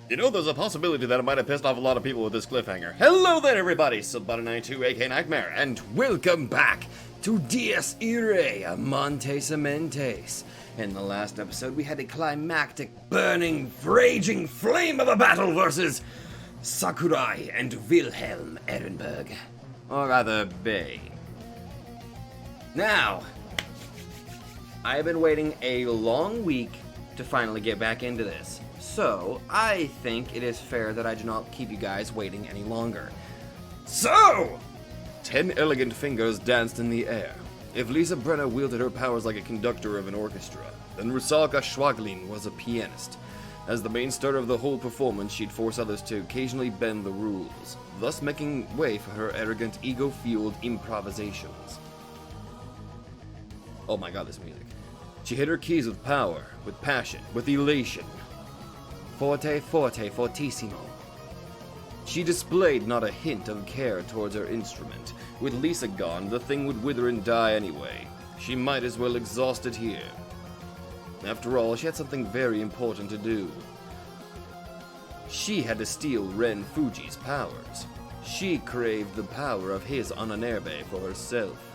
You know, there's a possibility that I might have pissed off a lot of people with this cliffhanger. Hello there, everybody! Subbot92, aka Nightmare, and welcome back to Irae Amantes Amentes. In the last episode, we had a climactic, burning, raging flame of a battle versus Sakurai and Wilhelm Ehrenberg. Or rather, Bay. Now, I have been waiting a long week to finally get back into this. So, I think it is fair that I do not keep you guys waiting any longer. So! 10 elegant fingers danced in the air. If Lisa Brenner wielded her powers like a conductor of an orchestra, then Rusalka Schwaglin was a pianist. As the main star of the whole performance, she'd force others to occasionally bend the rules, thus making way for her arrogant, ego-fueled improvisations. Oh my god, this music. She hit her keys with power, with passion, with elation. Forte, forte, fortissimo. She displayed not a hint of care towards her instrument. With Lisa gone, the thing would wither and die anyway. She might as well exhaust it here. After all, she had something very important to do. She had to steal Ren Fuji's powers. She craved the power of his Ananerbe for herself.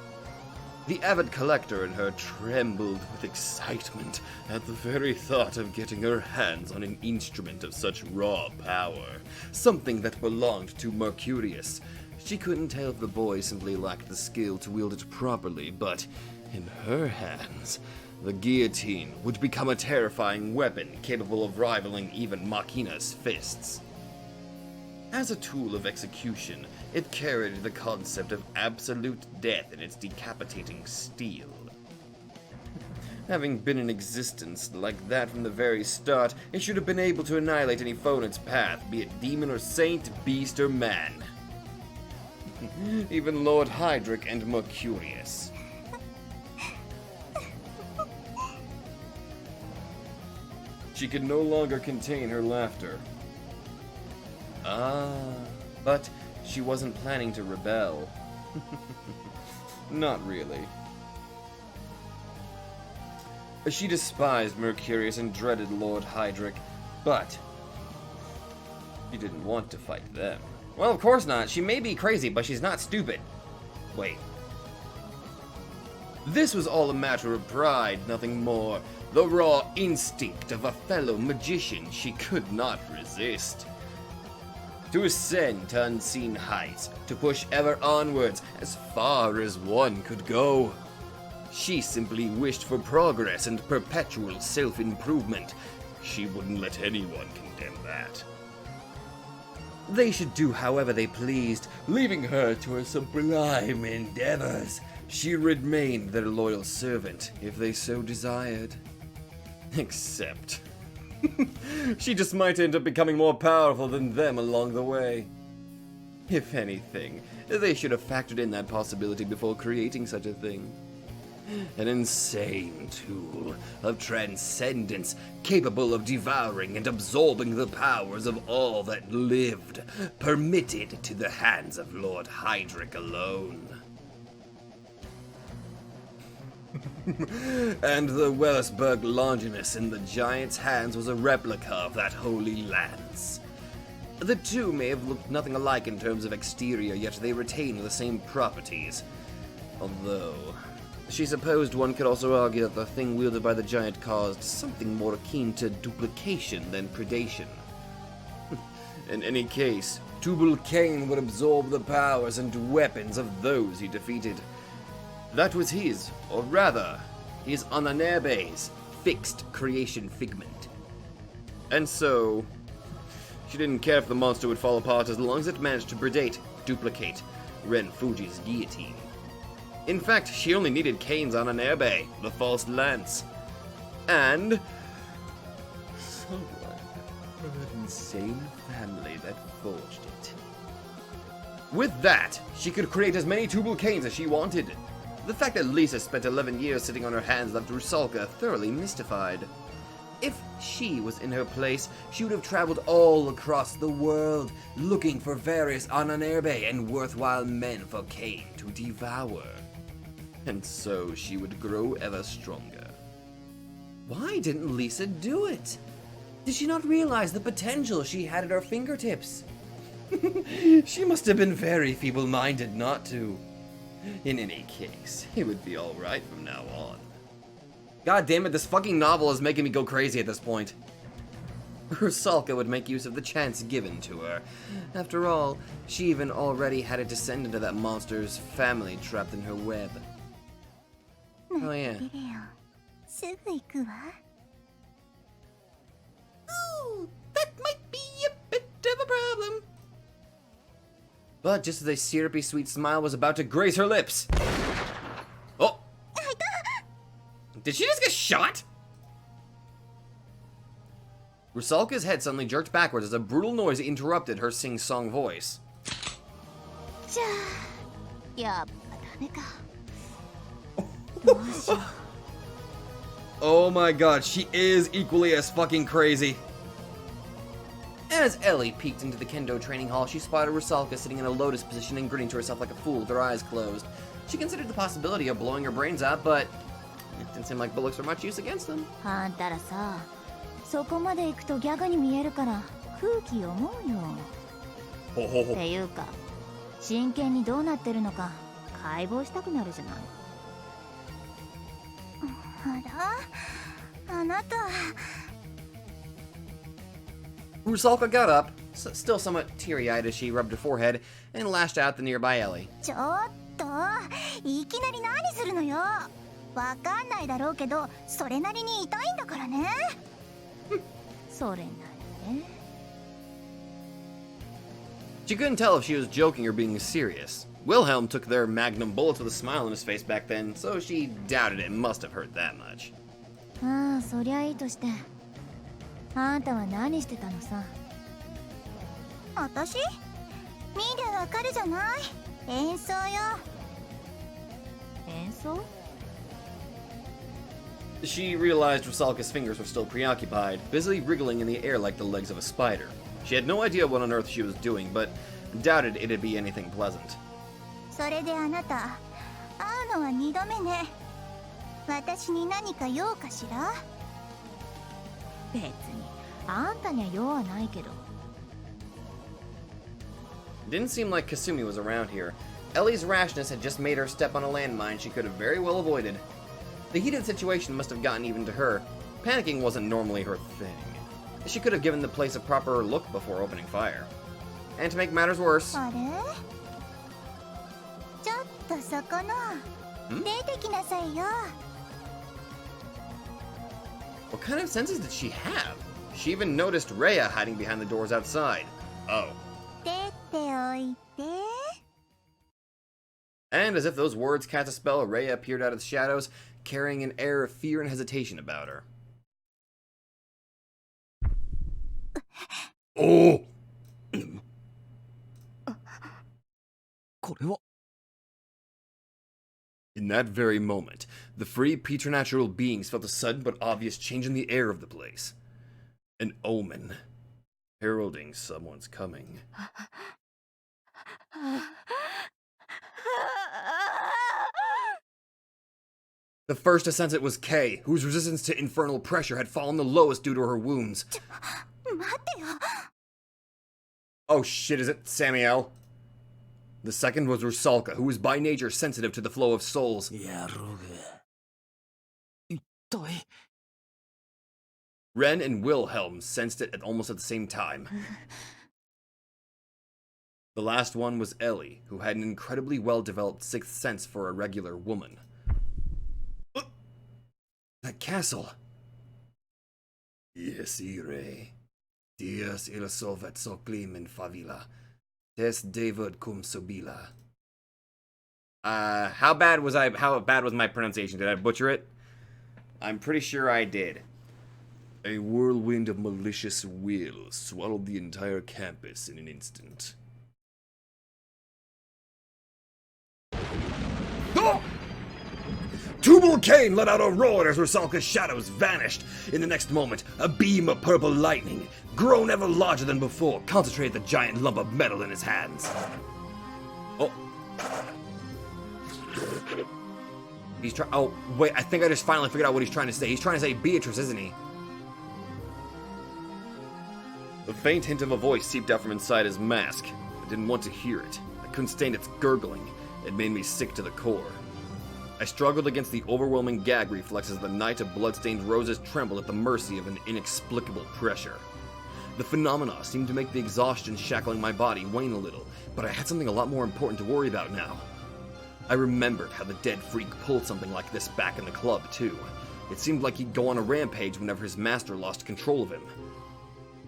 The avid collector in her trembled with excitement at the very thought of getting her hands on an instrument of such raw power, something that belonged to Mercurius. She couldn't tell if the boy simply lacked the skill to wield it properly, but in her hands, the guillotine would become a terrifying weapon capable of rivaling even Machina's fists. As a tool of execution, it carried the concept of absolute death in its decapitating steel. Having been in existence like that from the very start, it should have been able to annihilate any foe in its path, be it demon or saint, beast or man. Even Lord Hydric and Mercurius. She could no longer contain her laughter. But she wasn't planning to rebel. Not really. She despised Mercurius and dreaded Lord Hydric, but she didn't want to fight them. Well, of course not. She may be crazy, but she's not stupid. Wait. This was all a matter of pride, nothing more. The raw instinct of a fellow magician she could not resist. To ascend to unseen heights, to push ever onwards as far as one could go. She simply wished for progress and perpetual self-improvement. She wouldn't let anyone condemn that. They should do however they pleased, leaving her to her sublime endeavors. She remained their loyal servant, if they so desired. Except she just might end up becoming more powerful than them along the way. If anything, they should have factored in that possibility before creating such a thing. An insane tool of transcendence, capable of devouring and absorbing the powers of all that lived, permitted to the hands of Lord Hydric alone. And the Wellersberg Longinus in the giant's hands was a replica of that holy lance. The two may have looked nothing alike in terms of exterior, yet they retain the same properties. Although, she supposed one could also argue that the thing wielded by the giant caused something more akin to duplication than predation. In any case, Tubal Cain would absorb the powers and weapons of those he defeated. That was his, or rather, his Ananerbe's fixed creation figment. And so, she didn't care if the monster would fall apart as long as it managed to duplicate Ren Fuji's guillotine. In fact, she only needed Kane's Ananerbe, the false lance. And someone from an insane family that forged it. With that, she could create as many Tubal Cains as she wanted. The fact that Lisa spent 11 years sitting on her hands left Rusalka thoroughly mystified. If she was in her place, she would have traveled all across the world, looking for various Ananerbe and worthwhile men for Cain to devour. And so she would grow ever stronger. Why didn't Lisa do it? Did she not realize the potential she had at her fingertips? She must have been very feeble-minded not to. In any case, it would be alright from now on. God damn it, this fucking novel is making me go crazy at this point. Rusalka would make use of the chance given to her. After all, she even already had a descendant of that monster's family trapped in her web. Oh yeah. Ooh, that might be a bit of a problem. But just as a syrupy sweet smile was about to grace her lips. Oh! Did she just get shot? Rusalka's head suddenly jerked backwards as a brutal noise interrupted her sing-song voice. Oh my god, she is equally as fucking crazy. As Ellie peeked into the kendo training hall, she spotted Rusalka sitting in a lotus position and grinning to herself like a fool with her eyes closed. She considered the possibility of blowing her brains out, but it didn't seem like bullets were much use against them. そこまで行くとギャグに見えるから空気読もうよ。っていうか真剣にどうなってるのか解剖したくなるじゃない。あら、あなた。Rusalka got up, still somewhat teary-eyed as she rubbed her forehead, and lashed out at the nearby Ellie. ちょっと、いきなり何するのよ。わかんないだろうけど、それなりに痛いんだからね。それなりね。She couldn't tell if she was joking or being serious. Wilhelm took their magnum bullets with a smile on his face back then, so she doubted it must have hurt that much. ああ、そりゃいいとして。あんたは何してたのさ。私？見りゃわかるじゃない。演奏よ。演奏？ She realized Rusalka's fingers were still preoccupied, busily wriggling in the air like the legs of a spider. She had no idea what on earth she was doing, but doubted it'd be anything pleasant. それであなた、会うのは2度目ね。私に何か用かしら？別に、あんたには用はないけど。Didn't seem like Kasumi was around here. Ellie's rashness had just made her step on a landmine she could have very well avoided. The heated situation must have gotten even to her. Panicking wasn't normally her thing. She could have given the place a proper look before opening fire. And to make matters worse... あれ？ちょっとそこの、出てきなさいよ。What kind of senses did she have? She even noticed Rhea hiding behind the doors outside. Oh. 出ておいて。 And as if those words cast a spell, Rhea appeared out of the shadows, carrying an air of fear and hesitation about her. Oh! In that very moment, the free preternatural beings felt a sudden but obvious change in the air of the place. An omen, heralding someone's coming. The first to sense it was Kay, whose resistance to infernal pressure had fallen the lowest due to her wounds. Oh shit, is it Samuel? The second was Rusalka, who was by nature sensitive to the flow of souls. Ren and Wilhelm sensed it almost at the same time. The last one was Ellie, who had an incredibly well-developed sixth sense for a regular woman. That castle. Yes, Irae. Dias il solvet soclim in favila. Des David cum subila. How bad was my pronunciation? Did I butcher it? I'm pretty sure I did. A whirlwind of malicious will swallowed the entire campus in an instant. Oh! Tubal Cain let out a roar as Rusalka's shadows vanished. In the next moment, a beam of purple lightning, grown ever larger than before, concentrated the giant lump of metal in his hands. Oh. Oh, wait, I think I just finally figured out what he's trying to say. He's trying to say Beatrice, isn't he? The faint hint of a voice seeped out from inside his mask. I didn't want to hear it. I couldn't stand its gurgling. It made me sick to the core. I struggled against the overwhelming gag reflex as the Knight of Bloodstained Roses trembled at the mercy of an inexplicable pressure. The phenomena seemed to make the exhaustion shackling my body wane a little, but I had something a lot more important to worry about now. I remembered how the dead freak pulled something like this back in the club, too. It seemed like he'd go on a rampage whenever his master lost control of him.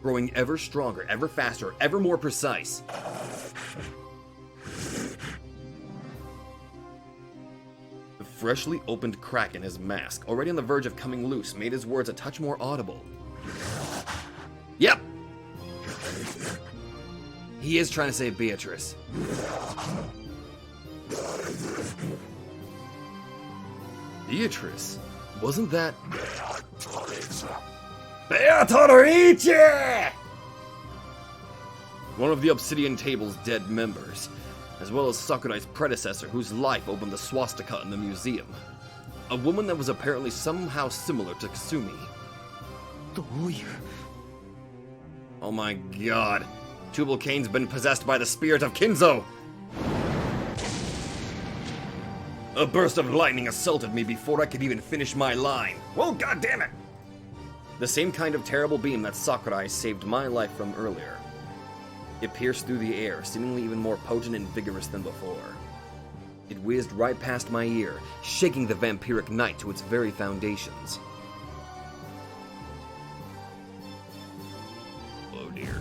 Growing ever stronger, ever faster, ever more precise. The freshly opened crack in his mask, already on the verge of coming loose, made his words a touch more audible. Yep! He is trying to save Beatrice. Beatrice? Wasn't that... Beatrice! One of the Obsidian Table's dead members, as well as Sakurai's predecessor whose life opened the swastika in the museum. A woman that was apparently somehow similar to Kasumi. Oh my god. Tubal Cain's been possessed by the spirit of Kinzo! A burst of lightning assaulted me before I could even finish my line. Whoa, goddammit! The same kind of terrible beam that Sakurai saved my life from earlier. It pierced through the air, seemingly even more potent and vigorous than before. It whizzed right past my ear, shaking the vampiric knight to its very foundations. Oh dear.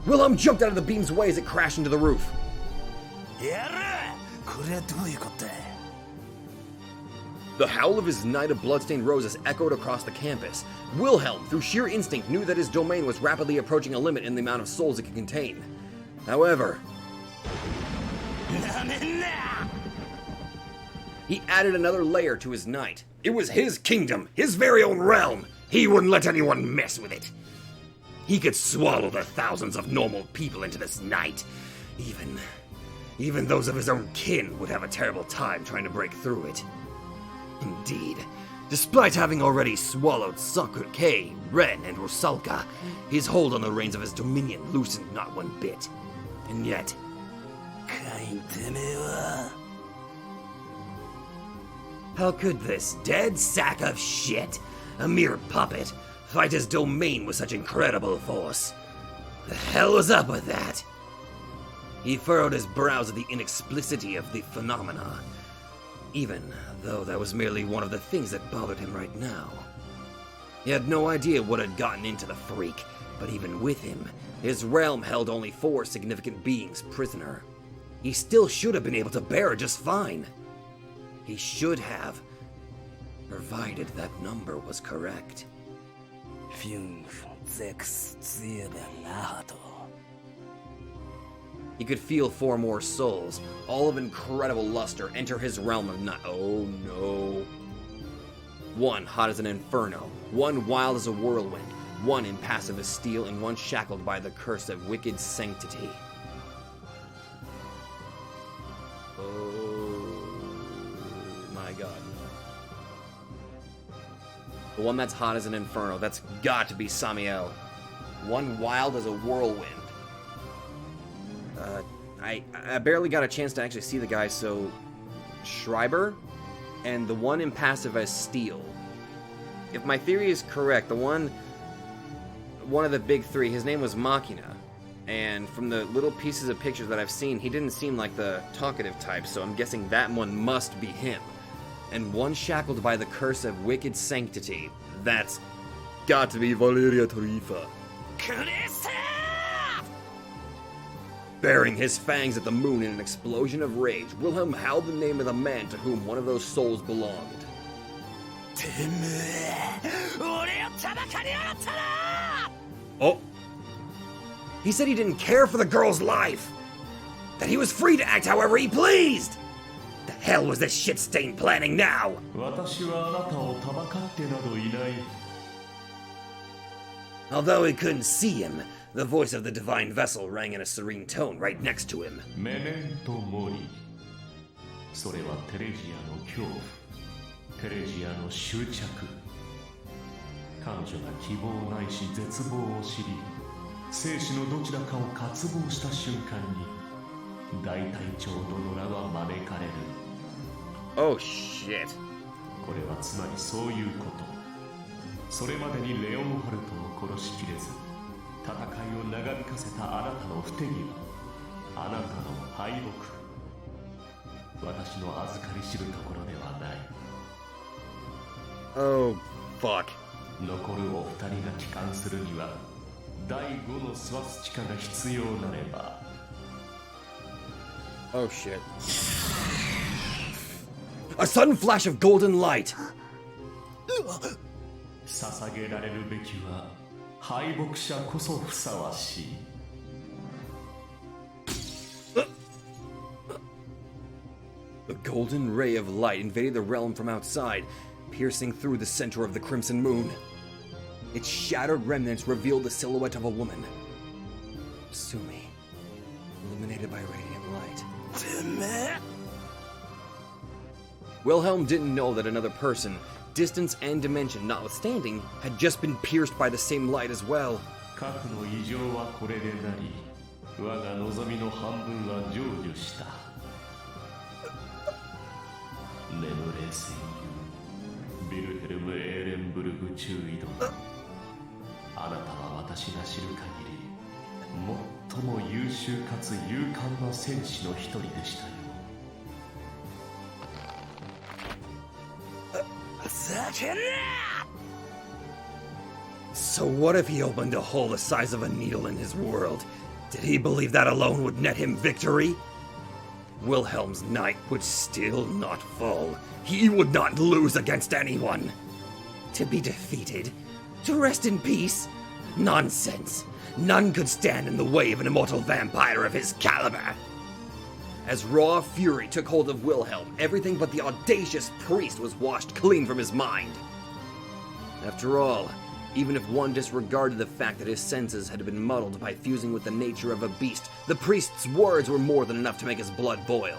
Wilhelm jumped out of the beam's way as it crashed into the roof. The howl of his Knight of Bloodstained Roses echoed across the campus. Wilhelm, through sheer instinct, knew that his domain was rapidly approaching a limit in the amount of souls it could contain. However, he added another layer to his knight. It was his kingdom, his very own realm. He wouldn't let anyone mess with it. He could swallow the thousands of normal people into this night. Even those of his own kin would have a terrible time trying to break through it. Indeed, despite having already swallowed Sakurai, Ren, and Rusalka, his hold on the reins of his dominion loosened not one bit. And yet... How could this dead sack of shit, a mere puppet, fight his domain with such incredible force? The hell was up with that? He furrowed his brows at the inexplicity of the phenomena, even though that was merely one of the things that bothered him right now. He had no idea what had gotten into the freak, but even with him, his realm held only 4 significant beings prisoner. He still should have been able to bear it just fine. He should have, provided that number was correct. He could feel 4 more souls, all of incredible luster, enter his realm of night. Oh no. 1 hot as an inferno, 1 wild as a whirlwind, 1 impassive as steel, and 1 shackled by the curse of wicked sanctity. Oh my god. The one that's hot as an inferno, that's got to be Samiel. 1 wild as a whirlwind. I barely got a chance to actually see the guy, so... Schreiber? And the 1 impassive as steel. If my theory is correct, the one of the big 3, his name was Machina. And from the little pieces of pictures that I've seen, he didn't seem like the talkative type, so I'm guessing that one must be him. And 1 shackled by the curse of wicked sanctity. That's got to be Valeria Tarifa. Baring his fangs at the moon in an explosion of rage, Wilhelm howled the name of the man to whom one of those souls belonged. Oh! He said he didn't care for the girl's life! That he was free to act however he pleased! The hell was this shit-stain planning now? Although he couldn't see him, the voice of the divine vessel rang in a serene tone right next to him. Memento mori. それはテレジアの恐怖。テレジアの執着。彼女が希望ないし絶望を知り、生死のどちらかを渇望した瞬間に大隊長殿らは招かれる。 Oh shit. これはつまりそういうこと。それまでにレオンハルトを殺しきれず戦いを長引かせたあなたの不手際、あなたの敗北、私の預かり知るところではない。 Oh fuck. 残るお二人が帰還するには第5のスワスチカが必要なれば。 Oh shit. A sudden flash of golden light. 捧げられるべきは敗北者こそふさわしい。 A golden ray of light invaded the realm from outside, piercing through the center of the crimson moon. Its shattered remnants revealed the silhouette of a woman. Sumi, illuminated by radiant light. Wilhelm didn't know that another person, distance and dimension notwithstanding, had just been pierced by the same light as well. 核の異常はこれでなり、我が望みの半分は成就した。眠れ戦友ビルヘルム・エーレンブルグ中尉殿、あなたは私が知る限り最も優秀かつ勇敢な戦士の一人でしたよ。 So what if he opened a hole the size of a needle in his world? Did he believe that alone would net him victory? Wilhelm's knight would still not fall. He would not lose against anyone. To be defeated? To rest in peace? Nonsense. None could stand in the way of an immortal vampire of his caliber. As raw fury took hold of Wilhelm, everything but the audacious priest was washed clean from his mind. After all, even if one disregarded the fact that his senses had been muddled by fusing with the nature of a beast, the priest's words were more than enough to make his blood boil.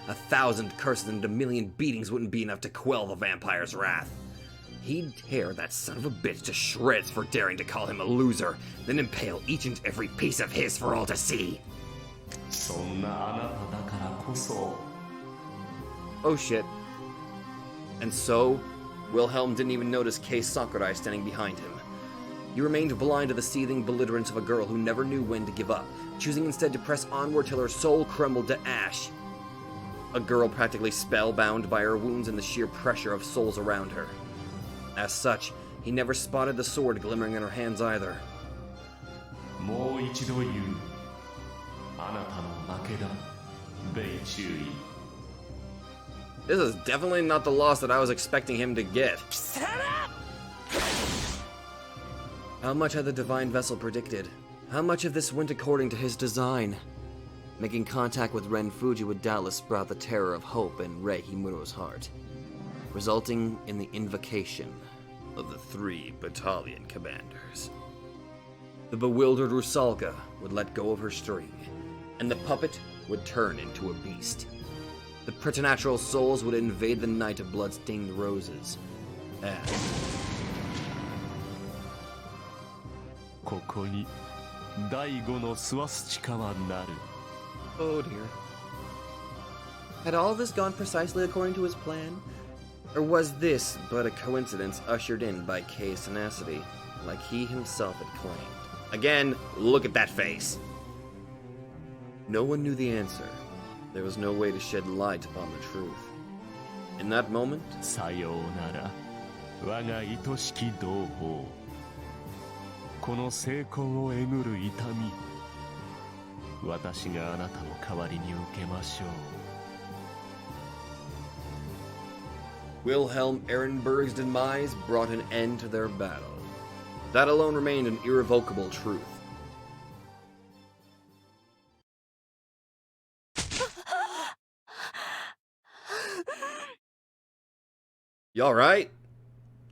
1,000 curses and 1,000,000 beatings wouldn't be enough to quell the vampire's wrath. He'd tear that son of a bitch to shreds for daring to call him a loser, then impale each and every piece of his for all to see. そんなあなただからこそ。 Oh shit. And so, Wilhelm didn't even notice Kei Sakurai standing behind him. He remained blind to the seething belligerence of a girl who never knew when to give up, choosing instead to press onward till her soul crumbled to ash. A girl practically spellbound by her wounds and the sheer pressure of souls around her. As such, he never spotted the sword glimmering in her hands either. もう一度言う。あなたの負けだ、米中尉。 This is definitely not the loss that I was expecting him to get. How much had the divine vessel predicted? How much of this went according to his design? Making contact with Ren Fuji would doubtless sprout the terror of hope in Rei Himuro's heart, resulting in the invocation of the 3 battalion commanders. The bewildered Rusalka would let go of her string, and the puppet would turn into a beast. The preternatural souls would invade the night of blood-stained roses, and... ここに第5のスワスチカはなる。 Oh dear. Had all this gone precisely according to his plan? Or was this but a coincidence ushered in by Kei's tenacity, like he himself had claimed? Again, look at that face! No one knew the answer. There was no way to shed light upon the truth. In that moment... さようなら、我が愛しき同胞。この成功をえぐる痛み、私があなたの代わりに受けましょう。 Wilhelm Ehrenberg's demise brought an end to their battle. That alone remained an irrevocable truth. You alright?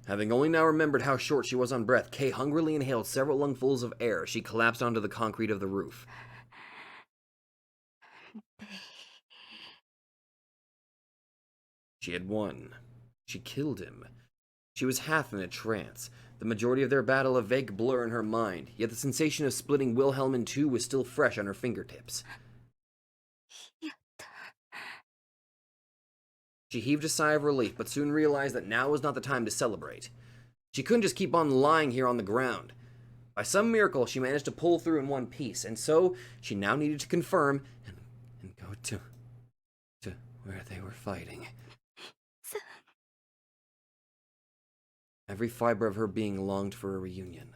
Having only now remembered how short she was on breath, Kei hungrily inhaled several lungfuls of air as she collapsed onto the concrete of the roof. She had won. She killed him. She was half in a trance, the majority of their battle a vague blur in her mind, yet the sensation of splitting Wilhelm in two was still fresh on her fingertips. She heaved a sigh of relief, but soon realized that now was not the time to celebrate. She couldn't just keep on lying here on the ground. By some miracle, she managed to pull through in one piece, and so she now needed to confirm and go to where they were fighting. Every fiber of her being longed for a reunion.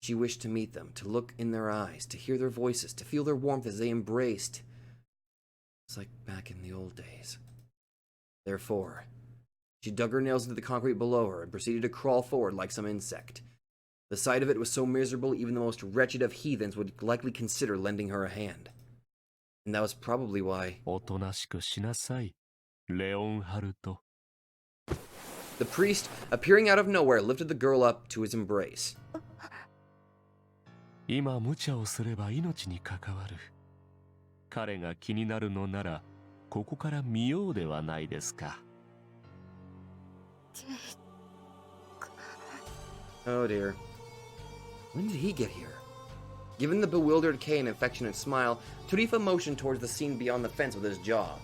She wished to meet them, to look in their eyes, to hear their voices, to feel their warmth as they embraced. It's like back in the old days. Therefore, she dug her nails into the concrete below her and proceeded to crawl forward like some insect. The sight of it was so miserable even the most wretched of heathens would likely consider lending her a hand. And that was probably why... The priest, appearing out of nowhere, lifted the girl up to his embrace. The Oh dear. When did he get here? Given the bewildered Kay an affectionate smile, Tarifa motioned towards the scene beyond the fence with his jaw.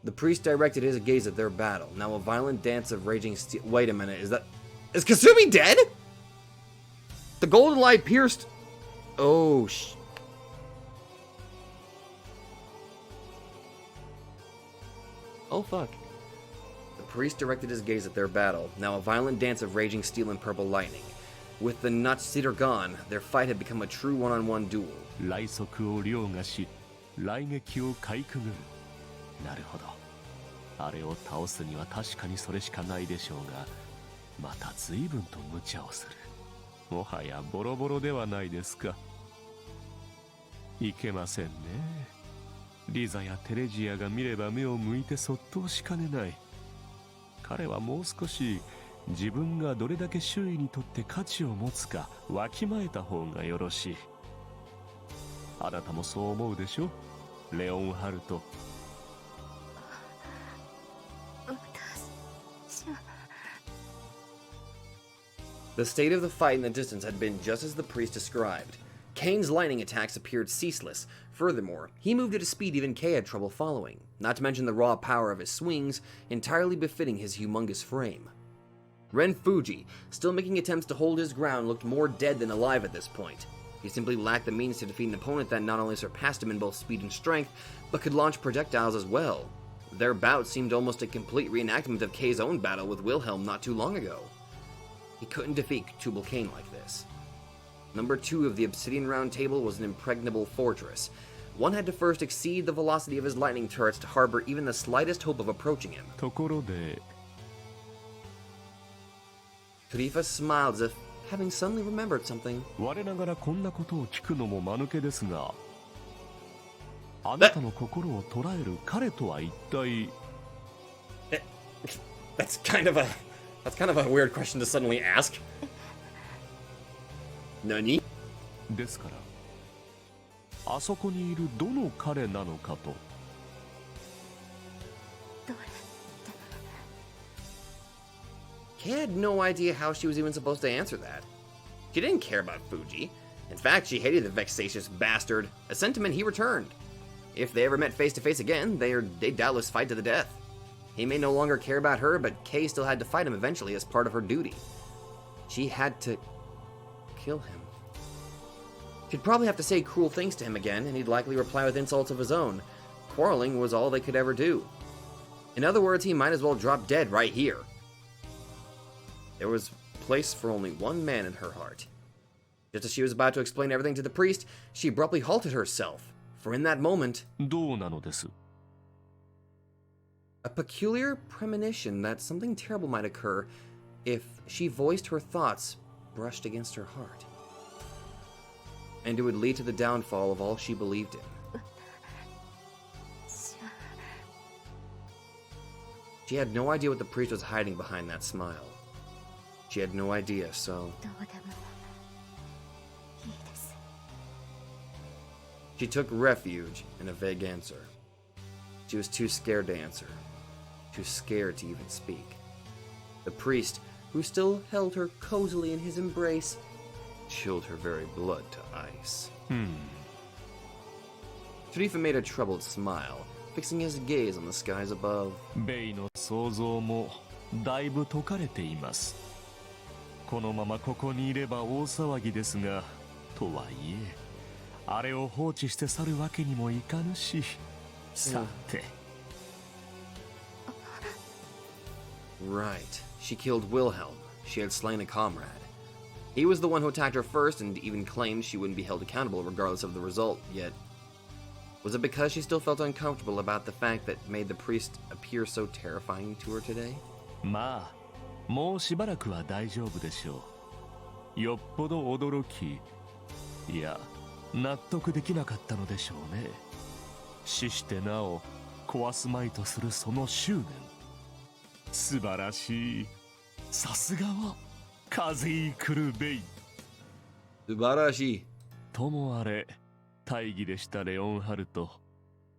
The priest directed his gaze at their battle. Now a violent dance of raging steel. Wait a minute, is Kasumi dead? The golden light pierced. Oh fuck. The priest directed his gaze at their battle. Now a violent dance of raging steel and purple lightning. With the Natsuhiro gone, their fight had become a true one-on-one duel. The state of the fight in the distance had been just as the priest described. Kane's lightning attacks appeared ceaseless. Furthermore, he moved at a speed even Kay had trouble following, not to mention the raw power of his swings, entirely befitting his humongous frame. Ren Fuji, still making attempts to hold his ground, looked more dead than alive at this point. He simply lacked the means to defeat an opponent that not only surpassed him in both speed and strength, but could launch projectiles as well. Their bout seemed almost a complete reenactment of Kay's own battle with Wilhelm not too long ago. He couldn't defeat Tubal Cain like this. Number 2 of the Obsidian Round Table was an impregnable fortress. One had to first exceed the velocity of his lightning turrets to harbor even the slightest hope of approaching him. Tarifa smiled as if having suddenly remembered something. That's kind of a weird question to suddenly ask. Nani? Kay had no idea how she was even supposed to answer that. She didn't care about Fuji. In fact, she hated the vexatious bastard, a sentiment he returned. If they ever met face to face again, they'd doubtless fight to the death. He may no longer care about her, but Kay still had to fight him eventually as part of her duty. She had to kill him. She'd probably have to say cruel things to him again, and he'd likely reply with insults of his own. Quarreling was all they could ever do. In other words, he might as well drop dead right here. There was place for only one man in her heart. Just as she was about to explain everything to the priest, she abruptly halted herself, for in that moment, a peculiar premonition that something terrible might occur if she voiced her thoughts brushed against her heart. And it would lead to the downfall of all she believed in. She had no idea what the priest was hiding behind that smile. She had no idea, so... She took refuge in a vague answer. She was too scared to answer, too scared to even speak. The priest, who still held her cozily in his embrace, chilled her very blood to ice. Tarifa made a troubled smile, fixing his gaze on the skies above. ベイの想像もだいぶ解かれています。このままここにいれば大騒ぎですが、とはいえ、あれを放置して去るわけにもいかぬし、さて。Right. She killed Wilhelm. She had slain a comrade. He was the one who attacked her first and even claimed she wouldn't be held accountable regardless of the result, yet... Was it because she still felt uncomfortable about the fact that made the priest appear so terrifying to her today? まあ、もうしばらくは大丈夫でしょう。よっぽど驚き、いや、納得できなかったのでしょうね。死してなお壊すまいとするその執念。素晴らしい。さすがは風い来るベイ。素晴らしい。ともあれ、大義でしたレオンハルト。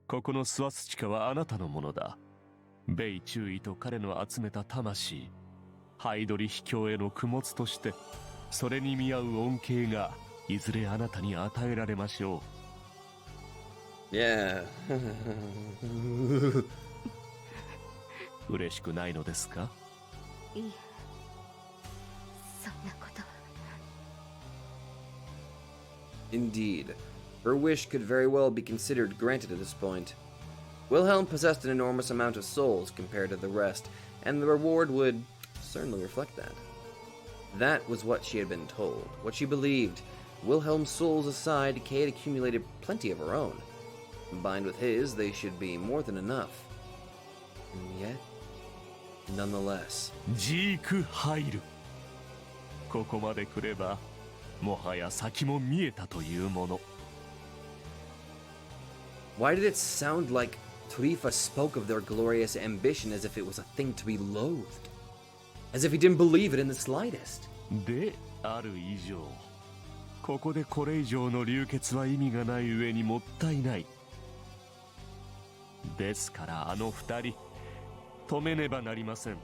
ここのスワスチカはあなたのものだ。ベイ中尉と彼の集めた魂、ハイドリ秘境への供物として、それに見合う恩恵がいずれあなたに与えられましょう。Yeah. 嬉しくないのですか？いい。そんなことは。Indeed, her wish could very well be considered granted at this point. Wilhelm possessed an enormous amount of souls compared to the rest, and the reward would certainly reflect that. That was what she had been told, what she believed. Wilhelm's souls aside, Kay had accumulated plenty of her own. Combined with his, they should be more than enough. And yet, nonetheless. ジーク入る。ここまで来れば、もはや先も見えたというもの。Why did it sound like Tarifa spoke of their glorious ambition as if it was a thing to be loathed? As if he didn't believe it in the slightest. である以上、ここでこれ以上の流血は意味がない上にもったいない。ですからあの二人、止めねばなりません。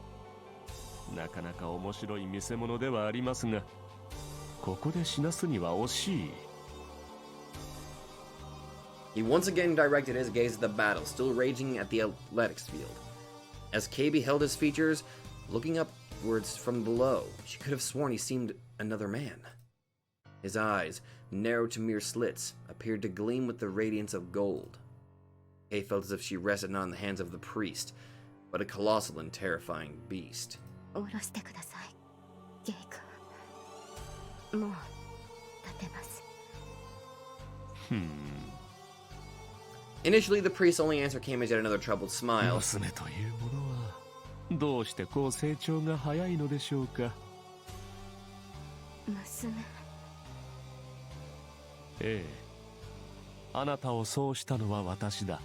なかなか面白い見せ物ではありますが、ここで死なすには惜しい。He once again directed his gaze at the battle, still raging at the athletics field. As Kay beheld his features, looking upwards from below, she could have sworn he seemed another man. His eyes, narrowed to mere slits, appeared to gleam with the radiance of gold. Kay felt as if she rested not in the hands of the priest, but a colossal and terrifying beast. 下ろしてください、ゲイ君。もう立てます。Initially, the priest's only answer came as yet another troubled smile. 娘というものはどうしてこう成長が早いのでしょうか。娘。ええ、あなたをそうしたのは私だ。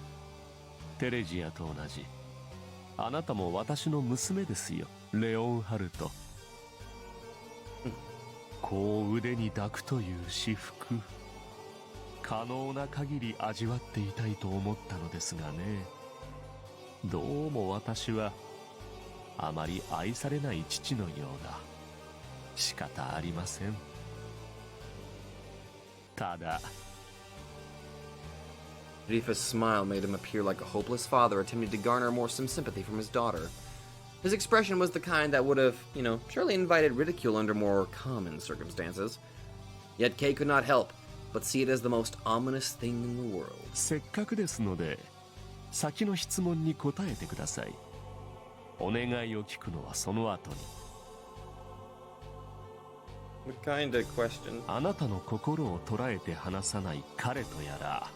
テレジアと同じ。あなたも私の娘ですよ、レオンハルト。こう腕に抱くという至福、可能な限り味わっていたいと思ったのですがね。どうも私はあまり愛されない父のようだ。仕方ありません。ただ Rifa's smile made him appear like a hopeless father attempting to garner more some sympathy from his daughter. His expression was the kind that would have, surely invited ridicule under more common circumstances. Yet Kay could not help but see it as the most ominous thing in the world. せっかくですので、先の質問に答えてください。お願いを聞くのはその後に。What kind of question? あなたの心を捉えて離さない彼とやら、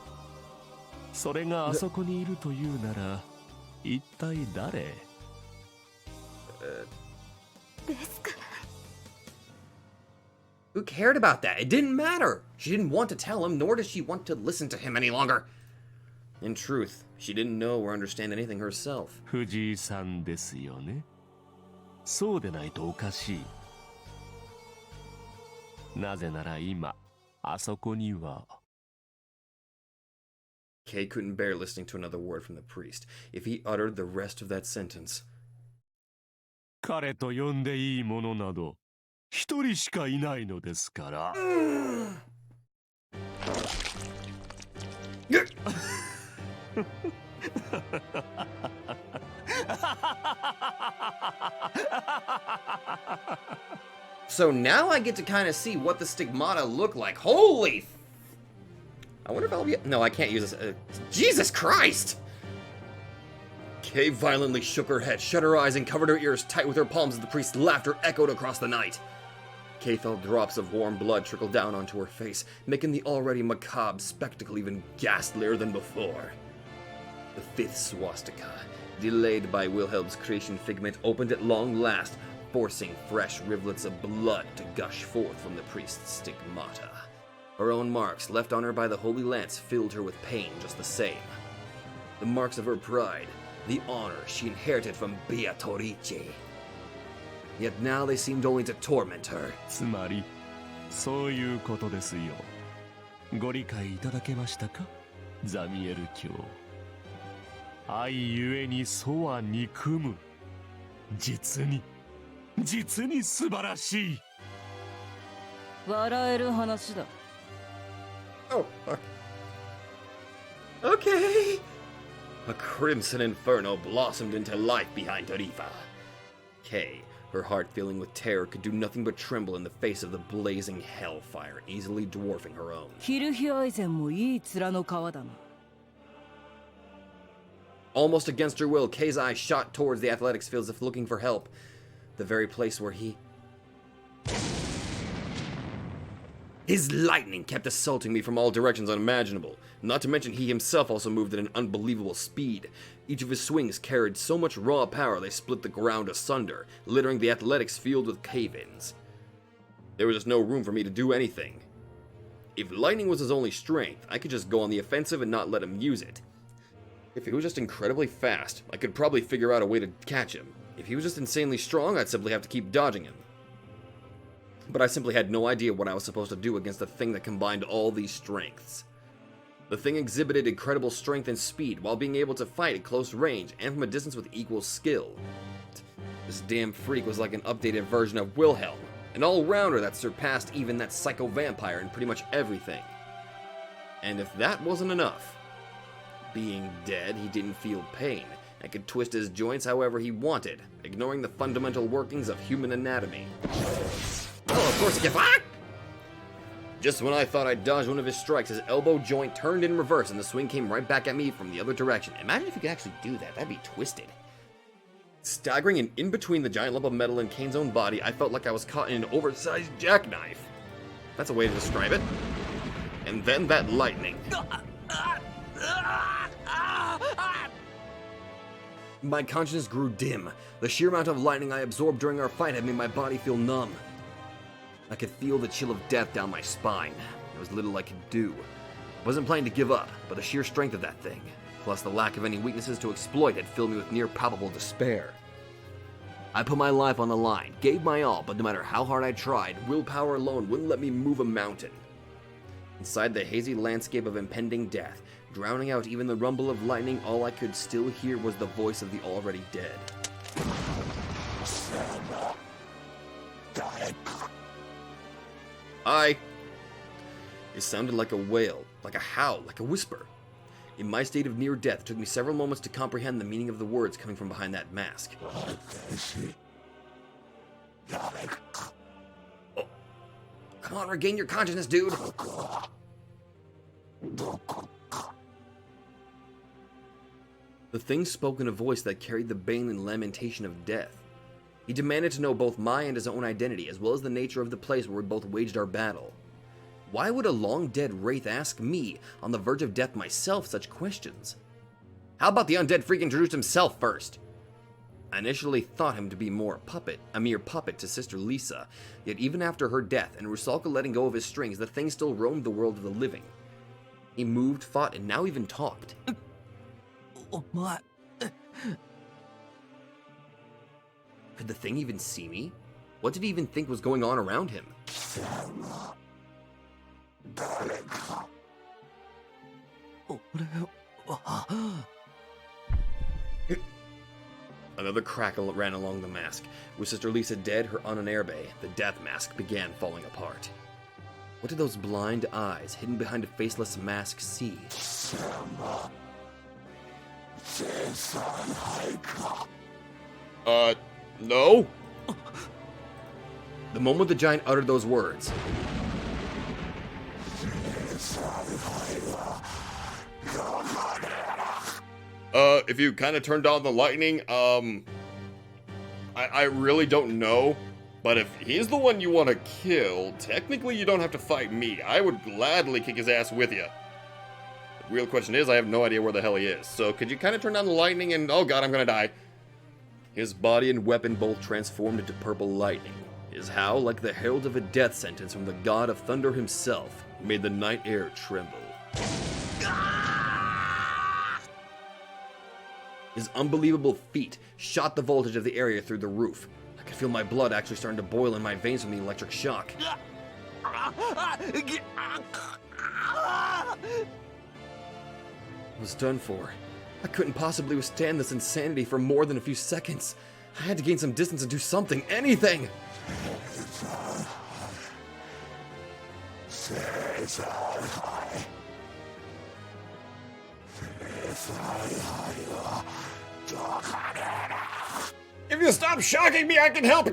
それがあそこにいるというなら、一体誰？ですから。Who cared about that? It didn't matter. She didn't want to tell him, nor did she want to listen to him any longer. In truth, she didn't know or understand anything herself. 藤井さんですよね。そうでないとおかしい。なぜなら今、あそこには Kay couldn't bear listening to another word from the priest. If he uttered the rest of that sentence... 彼と呼んでいいものなど一人しかいないのですから。So now I get to kind of see what the stigmata look like. Holy... I wonder if I'll be... No, I can't use this. Jesus Christ! Kay violently shook her head, shut her eyes, and covered her ears tight with her palms as the priest's laughter echoed across the night. Kay felt drops of warm blood trickle down onto her face, making the already macabre spectacle even ghastlier than before. The fifth swastika, delayed by Wilhelm's creation figment, opened at long last, forcing fresh rivulets of blood to gush forth from the priest's stigmata. Her own marks, left on her by the Holy Lance, filled her with pain just the same. The marks of her pride, the honor she inherited from Beatrice. Yet now they seemed only to torment her. つまり、そういうことですよ。ご理解いただけましたか、ザミエル卿。愛ゆえにそは憎む。実に素晴らしい。笑える話だ。Oh, fuck. Okay. A crimson inferno blossomed into life behind Tarifa. Kay, her heart filling with terror, could do nothing but tremble in the face of the blazing hellfire, easily dwarfing her own. ヒルヒアイゼンもいい面の皮だな。Almost against her will, Kay's eyes shot towards the athletics field as if looking for help. The very place where His lightning kept assaulting me from all directions unimaginable. Not to mention he himself also moved at an unbelievable speed. Each of his swings carried so much raw power they split the ground asunder, littering the athletics field with cave-ins. There was just no room for me to do anything. If lightning was his only strength, I could just go on the offensive and not let him use it. If he was just incredibly fast, I could probably figure out a way to catch him. If he was just insanely strong, I'd simply have to keep dodging him. But I simply had no idea what I was supposed to do against the thing that combined all these strengths. The thing exhibited incredible strength and speed while being able to fight at close range and from a distance with equal skill. This damn freak was like an updated version of Wilhelm, an all-rounder that surpassed even that psycho-vampire in pretty much everything. And if that wasn't enough, being dead, he didn't feel pain and could twist his joints however he wanted, ignoring the fundamental workings of human anatomy. Oh, of course, Just when I thought I'd dodged one of his strikes, his elbow joint turned in reverse and the swing came right back at me from the other direction. Imagine if you could actually do that. That'd be twisted. Staggering and in between the giant lump of metal in Kane's own body, I felt like I was caught in an oversized jackknife. That's a way to describe it. And then that lightning. My consciousness grew dim. The sheer amount of lightning I absorbed during our fight had made my body feel numb. I could feel the chill of death down my spine. There was little I could do. I wasn't planning to give up, but the sheer strength of that thing, plus the lack of any weaknesses to exploit, had filled me with near palpable despair. I put my life on the line, gave my all, but no matter how hard I tried, willpower alone wouldn't let me move a mountain. Inside the hazy landscape of impending death, drowning out even the rumble of lightning, all I could still hear was the voice of the already dead. It sounded like a wail, like a howl, like a whisper. In my state of near death, it took me several moments to comprehend the meaning of the words coming from behind that mask. Oh. Come on, regain your consciousness, dude! The thing spoke in a voice that carried the bane and lamentation of death. He demanded to know both my and his own identity, as well as the nature of the place where we both waged our battle. Why would a long-dead wraith ask me, on the verge of death myself, such questions? How about the undead freak introduced himself first? I initially thought him to be a mere puppet to Sister Lisa, yet even after her death and Rusalka letting go of his strings, the thing still roamed the world of the living. He moved, fought, and now even talked. Could the thing even see me? What did he even think was going on around him? Another crackle ran along the mask. With Sister Lisa dead, her Ononarbe, the death mask, began falling apart. What did those blind eyes, hidden behind a faceless mask, see? No? The moment the giant uttered those words, if you kind of turned on the lightning, I really don't know, but if he's the one you want to kill, technically you don't have to fight me. I would gladly kick his ass with you. The real question is, I have no idea where the hell he is, so could you kind of turn on the lightning and, oh god, I'm gonna die. His body and weapon both transformed into purple lightning. His howl, like the herald of a death sentence from the god of thunder himself, made the night air tremble. His unbelievable feat shot the voltage of the area through the roof. I could feel my blood actually starting to boil in my veins from the electric shock. I was done for. I couldn't possibly withstand this insanity for more than a few seconds. I had to gain some distance and do something, anything! If you stop shocking me, I can help!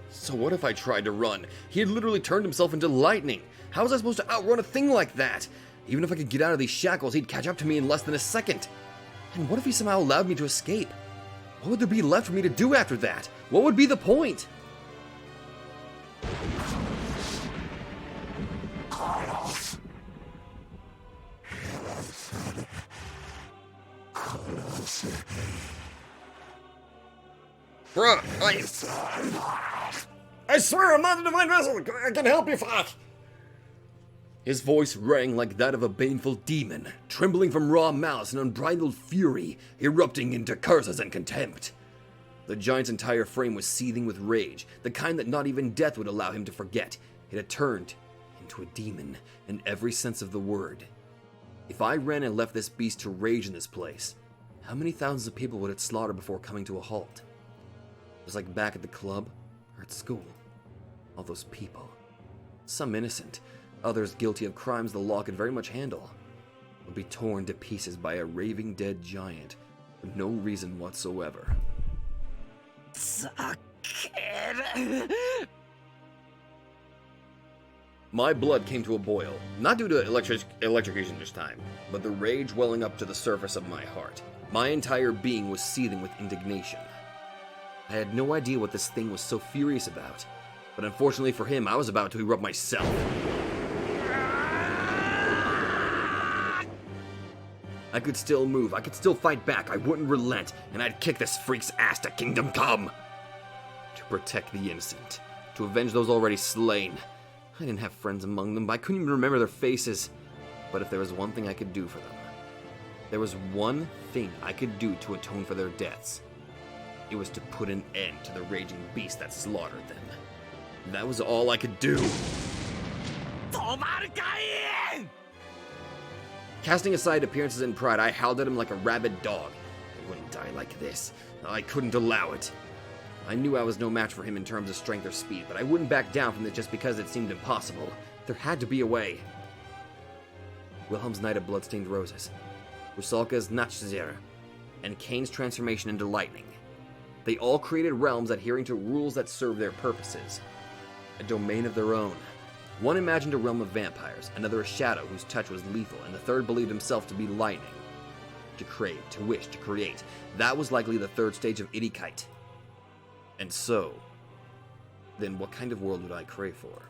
So what if I tried to run? He had literally turned himself into lightning. How was I supposed to outrun a thing like that? Even if I could get out of these shackles, he'd catch up to me in less than a second. And what if he somehow allowed me to escape? What would there be left for me to do after that? What would be the point? Bruh, I swear I'm not a divine vessel! I can help you, fuck! His voice rang like that of a baneful demon, trembling from raw malice and unbridled fury, erupting into curses and contempt. The giant's entire frame was seething with rage, the kind that not even death would allow him to forget. It had turned into a demon in every sense of the word. If I ran and left this beast to rage in this place, how many thousands of people would it slaughter before coming to a halt? Just like back at the club or at school. All those people. Some innocent, others guilty of crimes the law could very much handle, would be torn to pieces by a raving dead giant for no reason whatsoever. My blood came to a boil, not due to electrocution this time, but the rage welling up to the surface of my heart. My entire being was seething with indignation. I had no idea what this thing was so furious about, but unfortunately for him, I was about to erupt myself. I could still move, I could still fight back, I wouldn't relent, and I'd kick this freak's ass to kingdom come! To protect the innocent, to avenge those already slain. I didn't have friends among them, I couldn't even remember their faces. But if there was one thing I could do for them, there was one thing I could do to atone for their deaths. It was to put an end to the raging beast that slaughtered them. That was all I could do. Casting aside appearances and pride, I howled at him like a rabid dog. I wouldn't die like this. I couldn't allow it. I knew I was no match for him in terms of strength or speed, but I wouldn't back down from it just because it seemed impossible. There had to be a way. Wilhelm's Night of Bloodstained Roses, Rusalka's Nachtzehre, and Kane's transformation into lightning. They all created realms adhering to rules that served their purposes. A domain of their own. One imagined a realm of vampires, another a shadow whose touch was lethal, and the third believed himself to be lightning. To crave, to wish, to create. That was likely the third stage of Idikite. And so, then what kind of world would I crave for?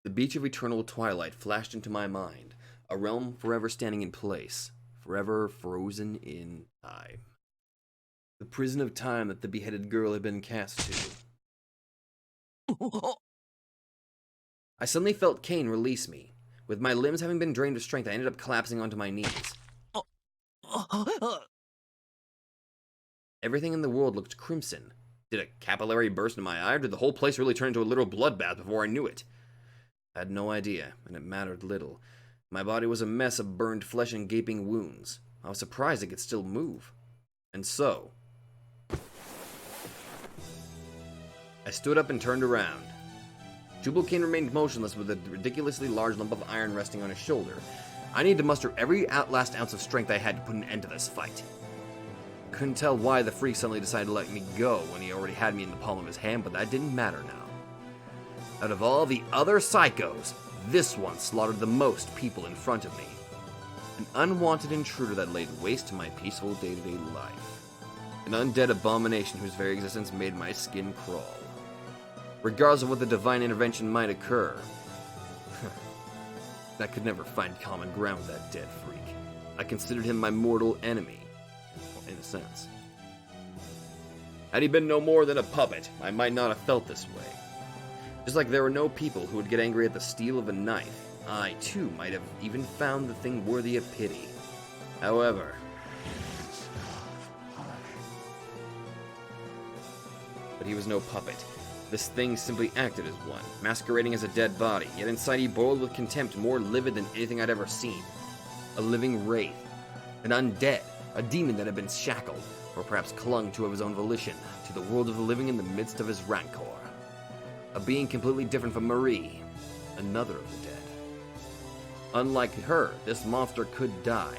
The beach of eternal twilight flashed into my mind, a realm forever standing in place, forever frozen in time. The prison of time that the beheaded girl had been cast to. I suddenly felt Kane release me. With my limbs having been drained of strength, I ended up collapsing onto my knees. Everything in the world looked crimson. Did a capillary burst in my eye, or did the whole place really turn into a literal bloodbath before I knew it? I had no idea, and it mattered little. My body was a mess of burned flesh and gaping wounds. I was surprised it could still move. And so, I stood up and turned around. Tubal-Cain remained motionless with a ridiculously large lump of iron resting on his shoulder. I needed to muster every last ounce of strength I had to put an end to this fight. Couldn't tell why the freak suddenly decided to let me go when he already had me in the palm of his hand, but that didn't matter now. Out of all the other psychos, this one slaughtered the most people in front of me. An unwanted intruder that laid waste to my peaceful day-to-day life. An undead abomination whose very existence made my skin crawl. Regardless of what the divine intervention might occur, I could never find common ground with that dead freak. I considered him my mortal enemy, well, in a sense. Had he been no more than a puppet, I might not have felt this way. Just like there were no people who would get angry at the steel of a knife, I, too, might have even found the thing worthy of pity. However, but he was no puppet. This thing simply acted as one, masquerading as a dead body, yet inside he boiled with contempt more livid than anything I'd ever seen. A living wraith, an undead, a demon that had been shackled, or perhaps clung to of his own volition, to the world of the living in the midst of his rancor. A being completely different from Marie, another of the dead. Unlike her, this monster could die.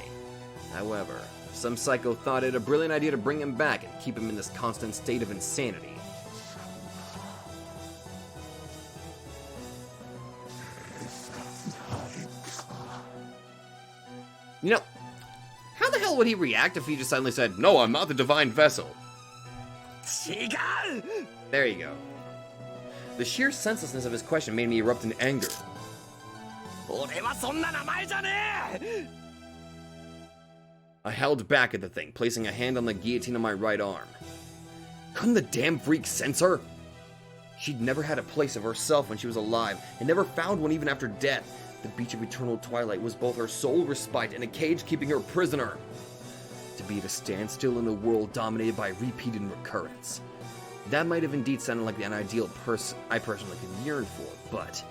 However, some psycho thought it a brilliant idea to bring him back and keep him in this constant state of insanity. You know, how the hell would he react if he just suddenly said, "No, I'm not the divine vessel"? There you go. The sheer senselessness of his question made me erupt in anger. I held back at the thing, placing a hand on the guillotine on my right arm. Couldn't the damn freak sense her? She'd never had a place of herself when she was alive, and never found one even after death. The beach of eternal twilight was both her sole respite and a cage keeping her prisoner. To be at a standstill in a world dominated by repeat and recurrence. That might have indeed sounded like the unideal person I personally could yearn for, but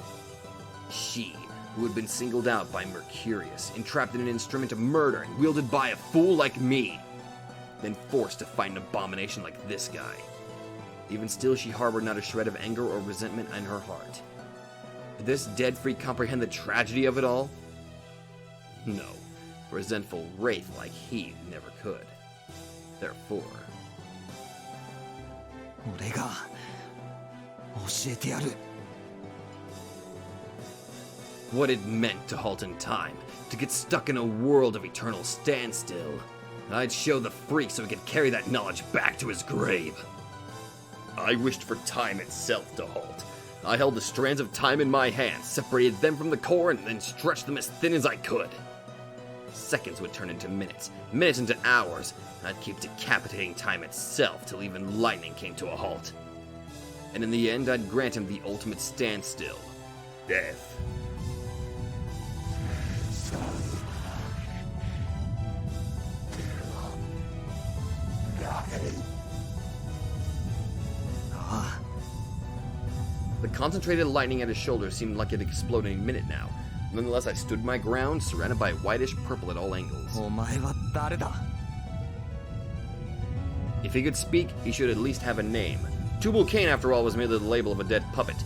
she, who had been singled out by Mercurius, entrapped in an instrument of murder and wielded by a fool like me, then forced to fight an abomination like this guy. Even still, she harbored not a shred of anger or resentment in her heart. Did this dead freak comprehend the tragedy of it all? No. A resentful wraith like he never could. Therefore, what it meant to halt in time, to get stuck in a world of eternal standstill. I'd show the freak so he could carry that knowledge back to his grave. I wished for time itself to halt. I held the strands of time in my hands, separated them from the core, and then stretched them as thin as I could. Seconds would turn into minutes, minutes into hours, and I'd keep decapitating time itself till even lightning came to a halt. And in the end, I'd grant him the ultimate standstill. Death. The concentrated lightning at his shoulder seemed like it'd explode any minute now. Nonetheless, I stood my ground, surrounded by whitish purple at all angles. If he could speak, he should at least have a name. Tubal-Cain, after all, was merely the label of a dead puppet.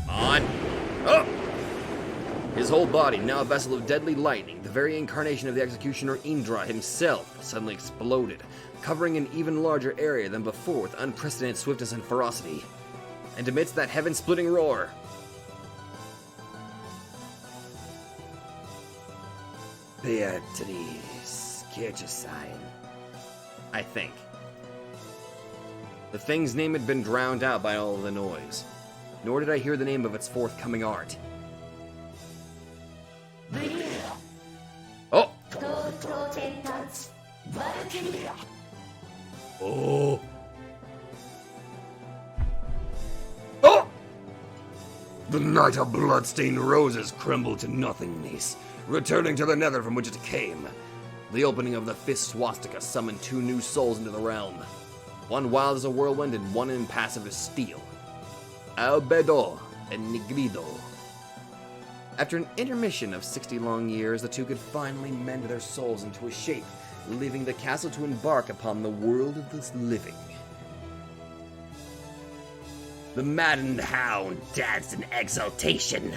On! Up! His whole body, now a vessel of deadly lightning, the very incarnation of the executioner Indra himself, suddenly exploded, covering an even larger area than before with unprecedented swiftness and ferocity. And amidst that heaven-splitting roar, Beatrice Kirchstein, I think. The thing's name had been drowned out by all of the noise, nor did I hear the name of its forthcoming art. Oh! Oh! Oh! The night of bloodstained roses crumbled to nothingness. returning to the nether from which it came. The opening of the fifth swastika summoned 2 new souls into the realm. One wild as a whirlwind and one impassive as steel. Albedo and Nigrido. After an intermission of 60 long years, the 2 could finally mend their souls into a shape, leaving the castle to embark upon the world of the living. The maddened hound danced in exultation.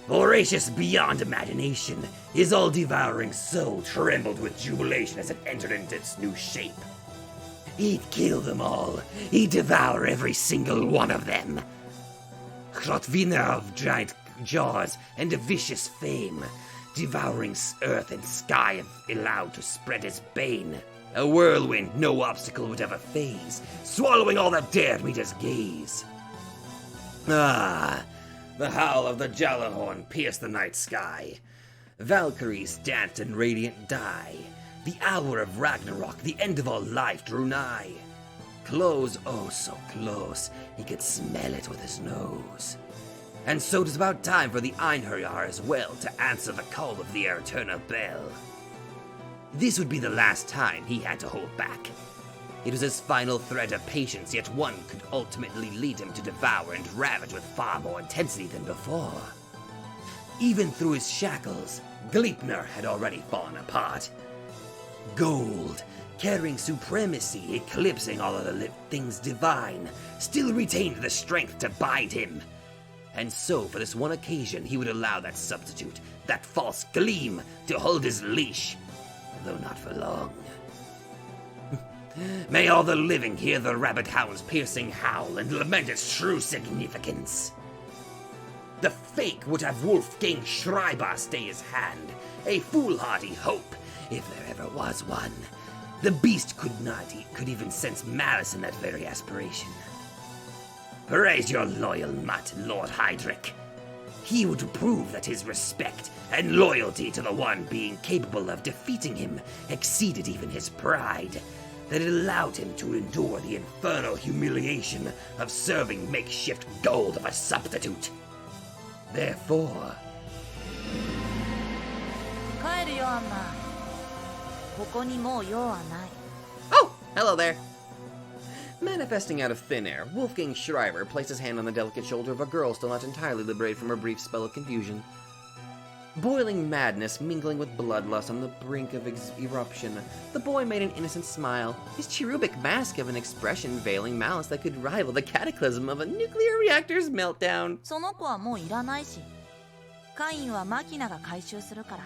Voracious beyond imagination, his all-devouring soul trembled with jubilation as it entered into its new shape. He'd kill them all. He'd devour every single one of them. Krotvina of giant jaws and a vicious fame, devouring earth and sky if allowed to spread his bane. A whirlwind no obstacle would ever faze, swallowing all that dared meet his gaze. Ah, the howl of the Jallarhorn pierced the night sky. Valkyries danced in radiant dye. The hour of Ragnarok, the end of all life, drew nigh. Close, oh so close, he could smell it with his nose. And so 'tis about time for the Einherjar as well to answer the call of the eternal bell. This would be the last time he had to hold back. It was his final thread of patience, yet one could ultimately lead him to devour and ravage with far more intensity than before. Even through his shackles, Gleipnir had already fallen apart. Gold, carrying supremacy, eclipsing all of the things divine, still retained the strength to bind him. And so, for this one occasion, he would allow that substitute, that false gleam, to hold his leash, though not for long. May all the living hear the rabbit hound's piercing howl and lament its true significance. The fake would have Wolfgang Schreiber stay his hand, a foolhardy hope, if there ever was one. The beast could even sense malice in that very aspiration. Praise your loyal mutt, Lord Heydrich. He would prove that his respect and loyalty to the one being capable of defeating him exceeded even his pride, that it allowed him to endure the infernal humiliation of serving makeshift gold of a substitute. Therefore... 帰るよ、アンナ。ここにもう用はない。Oh, hello there. Manifesting out of thin air, Wolfgang Schreiber placed his hand on the delicate shoulder of a girl still not entirely liberated from her brief spell of confusion. Boiling madness mingling with bloodlust on the brink of eruption, the boy made an innocent smile, his cherubic mask of an expression veiling malice that could rival the cataclysm of a nuclear reactor's meltdown. その子はもういらないし、カインはマキナが回収するから。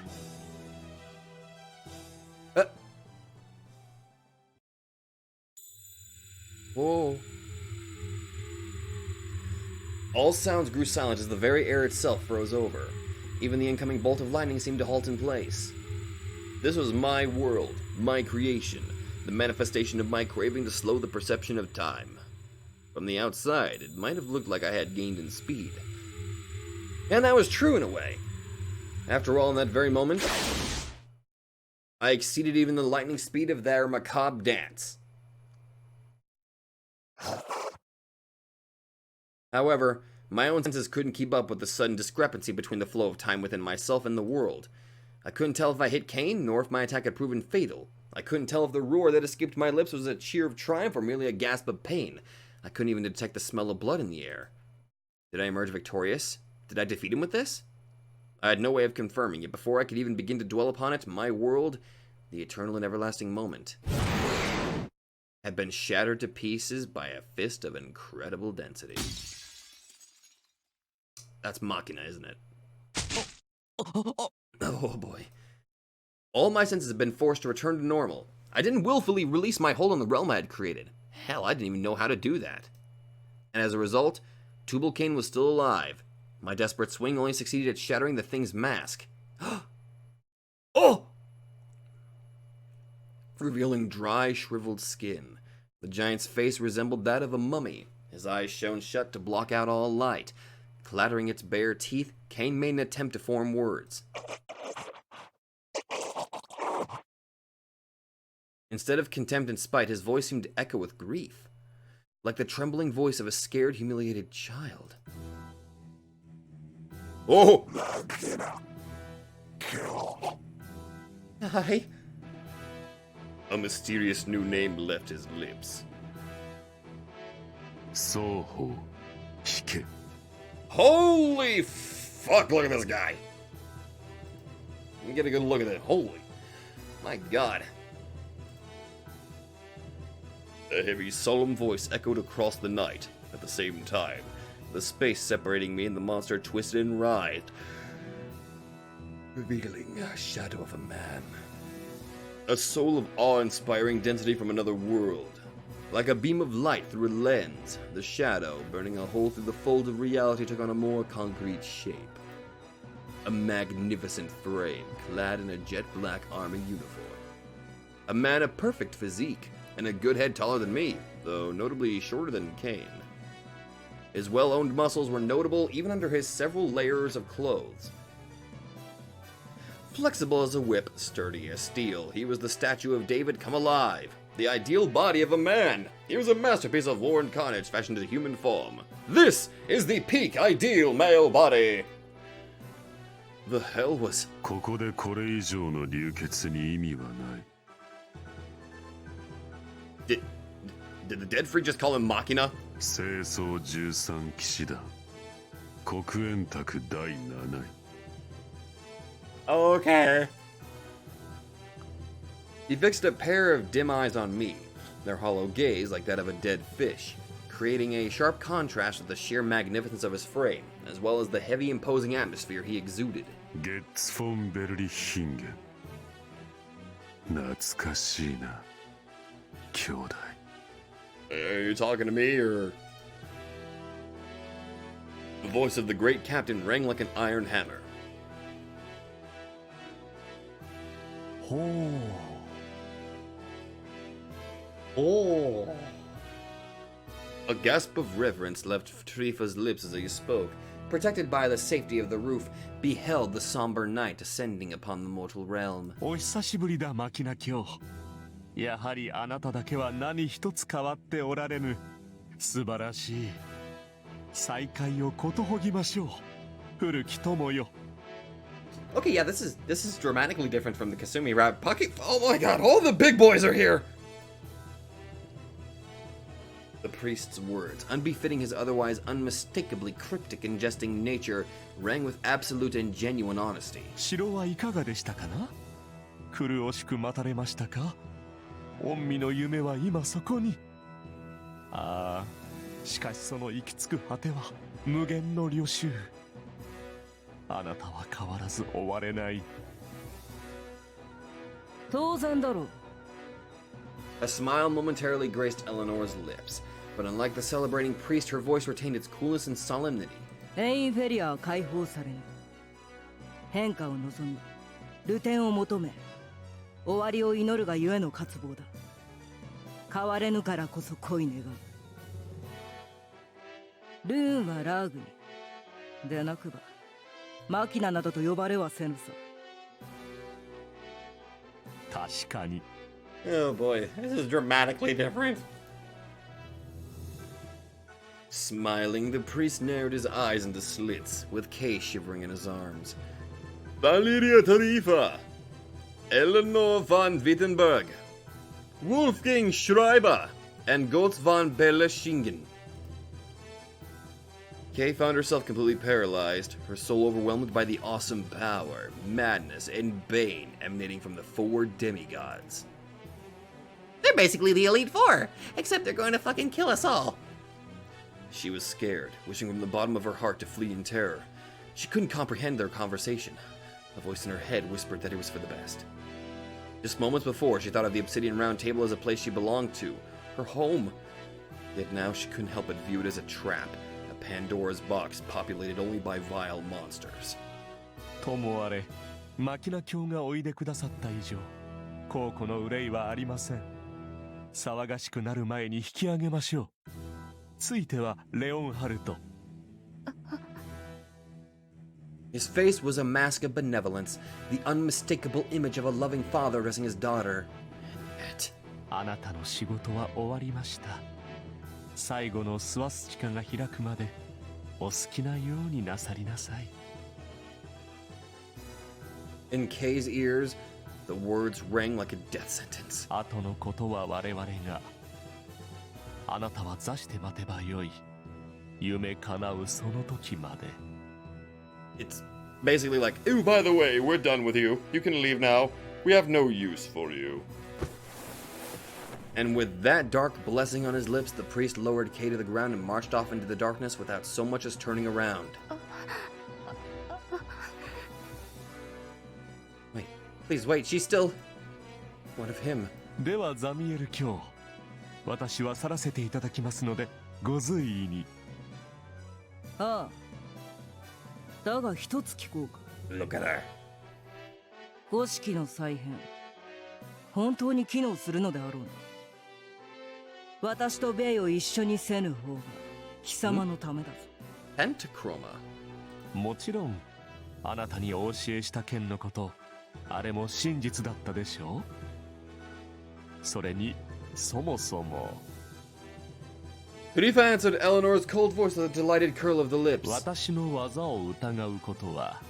Whoa. All sounds grew silent as the very air itself froze over. Even the incoming bolt of lightning seemed to halt in place. This was my world, my creation, the manifestation of my craving to slow the perception of time. From the outside, it might have looked like I had gained in speed. And that was true in a way. After all, in that very moment, I exceeded even the lightning speed of their macabre dance. However, my own senses couldn't keep up with the sudden discrepancy between the flow of time within myself and the world. I couldn't tell if I hit Cain, nor if my attack had proven fatal. I couldn't tell if the roar that escaped my lips was a cheer of triumph or merely a gasp of pain. I couldn't even detect the smell of blood in the air. Did I emerge victorious? Did I defeat him with this? I had no way of confirming, yet before I could even begin to dwell upon it, my world, the eternal and everlasting moment, had been shattered to pieces by a fist of incredible density. That's Machina, isn't it? Oh boy. All my senses have been forced to return to normal. I didn't willfully release my hold on the realm I had created. Hell, I didn't even know how to do that. And as a result, Tubal Cain was still alive. My desperate swing only succeeded at shattering the thing's mask. Oh! Revealing dry, shriveled skin. The giant's face resembled that of a mummy. His eyes shone shut to block out all light. Clattering its bare teeth, Cain made an attempt to form words. Instead of contempt and spite, his voice seemed to echo with grief, like the trembling voice of a scared, humiliated child. Oh! Hi. A mysterious new name left his lips. 双方引け。 Holy fuck, look at this guy. Let me get a good look at it. Holy. My god. A heavy, solemn voice echoed across the night. At the same time, the space separating me and the monster twisted and writhed, revealing a shadow of a man. A soul of awe-inspiring density from another world. Like a beam of light through a lens, the shadow, burning a hole through the fold of reality, took on a more concrete shape. A magnificent frame, clad in a jet-black army uniform. A man of perfect physique, and a good head taller than me, though notably shorter than Kane. His well-owned muscles were notable even under his several layers of clothes. Flexible as a whip, sturdy as steel, he was the statue of David come alive. The ideal body of a man. He was a masterpiece of war and carnage fashioned into human form. This is the peak ideal male body. The hell was... ここでこれ以上の流血に意味はない。 Did the dead freak just call him Machina? 清掃13騎士団黒煙卓第7位。 Okay. He fixed a pair of dim eyes on me, their hollow gaze like that of a dead fish, creating a sharp contrast with the sheer magnificence of his frame, as well as the heavy, imposing atmosphere he exuded. ゲッツ・フォン・ベルリヒンゲン懐かしいな兄弟。 Are you talking to me, or...? The voice of the great captain rang like an iron hammer. ほう。 Oh. A gasp of reverence left Trifa's lips as he spoke. Protected by the safety of the roof, beheld the somber night descending upon the mortal realm. お久しぶりだマキナ卿。やはりあなただけは何一つ変わっておられぬ。素晴らしい。再会をことほぎましょう。古き友よ。 Okay, yeah, this is dramatically different from the Kasumi rap. Pocket. Oh my god, all the big boys are here! The priest's words, unbefitting his otherwise unmistakably cryptic and jesting nature, rang with absolute and genuine honesty. 城はいかがでしたかな？苦しく待たれましたか？御身の夢は今そこに。ああ、しかしその行き着く果ては無限の旅愁。あなたは変わらず終われない。当然だろう。 A smile momentarily graced Eleanor's lips, but unlike the celebrating priest, her voice retained its coolness and solemnity. エインフェリアは解放されぬ。変化を望む。流転を求め。終わりを祈るがゆえの渇望だ。変われぬからこそ恋願う。ルーンはラーグに。でなくば、マキナなどと呼ばれはせぬさ。確かに。 Oh boy, this is dramatically different. Smiling, the priest narrowed his eyes into slits, with Kay shivering in his arms. Valeria Tarifa, Eleanor von Wittenberg, Wolfgang Schreiber, and Gotz von Berleschingen. Kay found herself completely paralyzed, her soul overwhelmed by the awesome power, madness, and bane emanating from the four demigods. They're basically the Elite Four, except they're going to fucking kill us all. She was scared, wishing from the bottom of her heart to flee in terror. She couldn't comprehend their conversation. A voice in her head whispered that it was for the best. Just moments before, she thought of the Obsidian Round Table as a place she belonged to, her home. Yet now she couldn't help but view it as a trap, a Pandora's box populated only by vile monsters. ともあれ、マキナ卿がおいでくださった以上、後顧の憂いはありません。騒がしくなる前に引き上げましょう。ついてはレオンハルト。His face was a mask of benevolence, the unmistakable image of a loving father addressing his daughter. Yet, あなたの仕事は終わりました。最後のスワスチカが開くまでお好きなようになさりなさい。In Kay's ears, the words rang like a death sentence. 後のことは我々が。あなたは座して待てばよい。夢叶うその時まで。It's basically like, ooh, by the way, we're done with you. You can leave now. We have no use for you. And with that dark blessing on his lips, the priest lowered Kay to the ground and marched off into the darkness without so much as turning around. Wait, please wait, she's still... What of him? ではザミエル卿、私は去らせていただきますのでご随意に。ああ。だが一つ聞こうか。Look at her. 五色の再編、本当に機能するのであろうな。私とベイを一緒にせぬ方が貴様のためだぞ。Pentachroma. もちろん、あなたにお教えした件のこと、あれも真実だったでしょう。それに、そもそも。Grifa answered Eleanor's cold voice with a delighted curl of the lips. 私の技を疑うことは、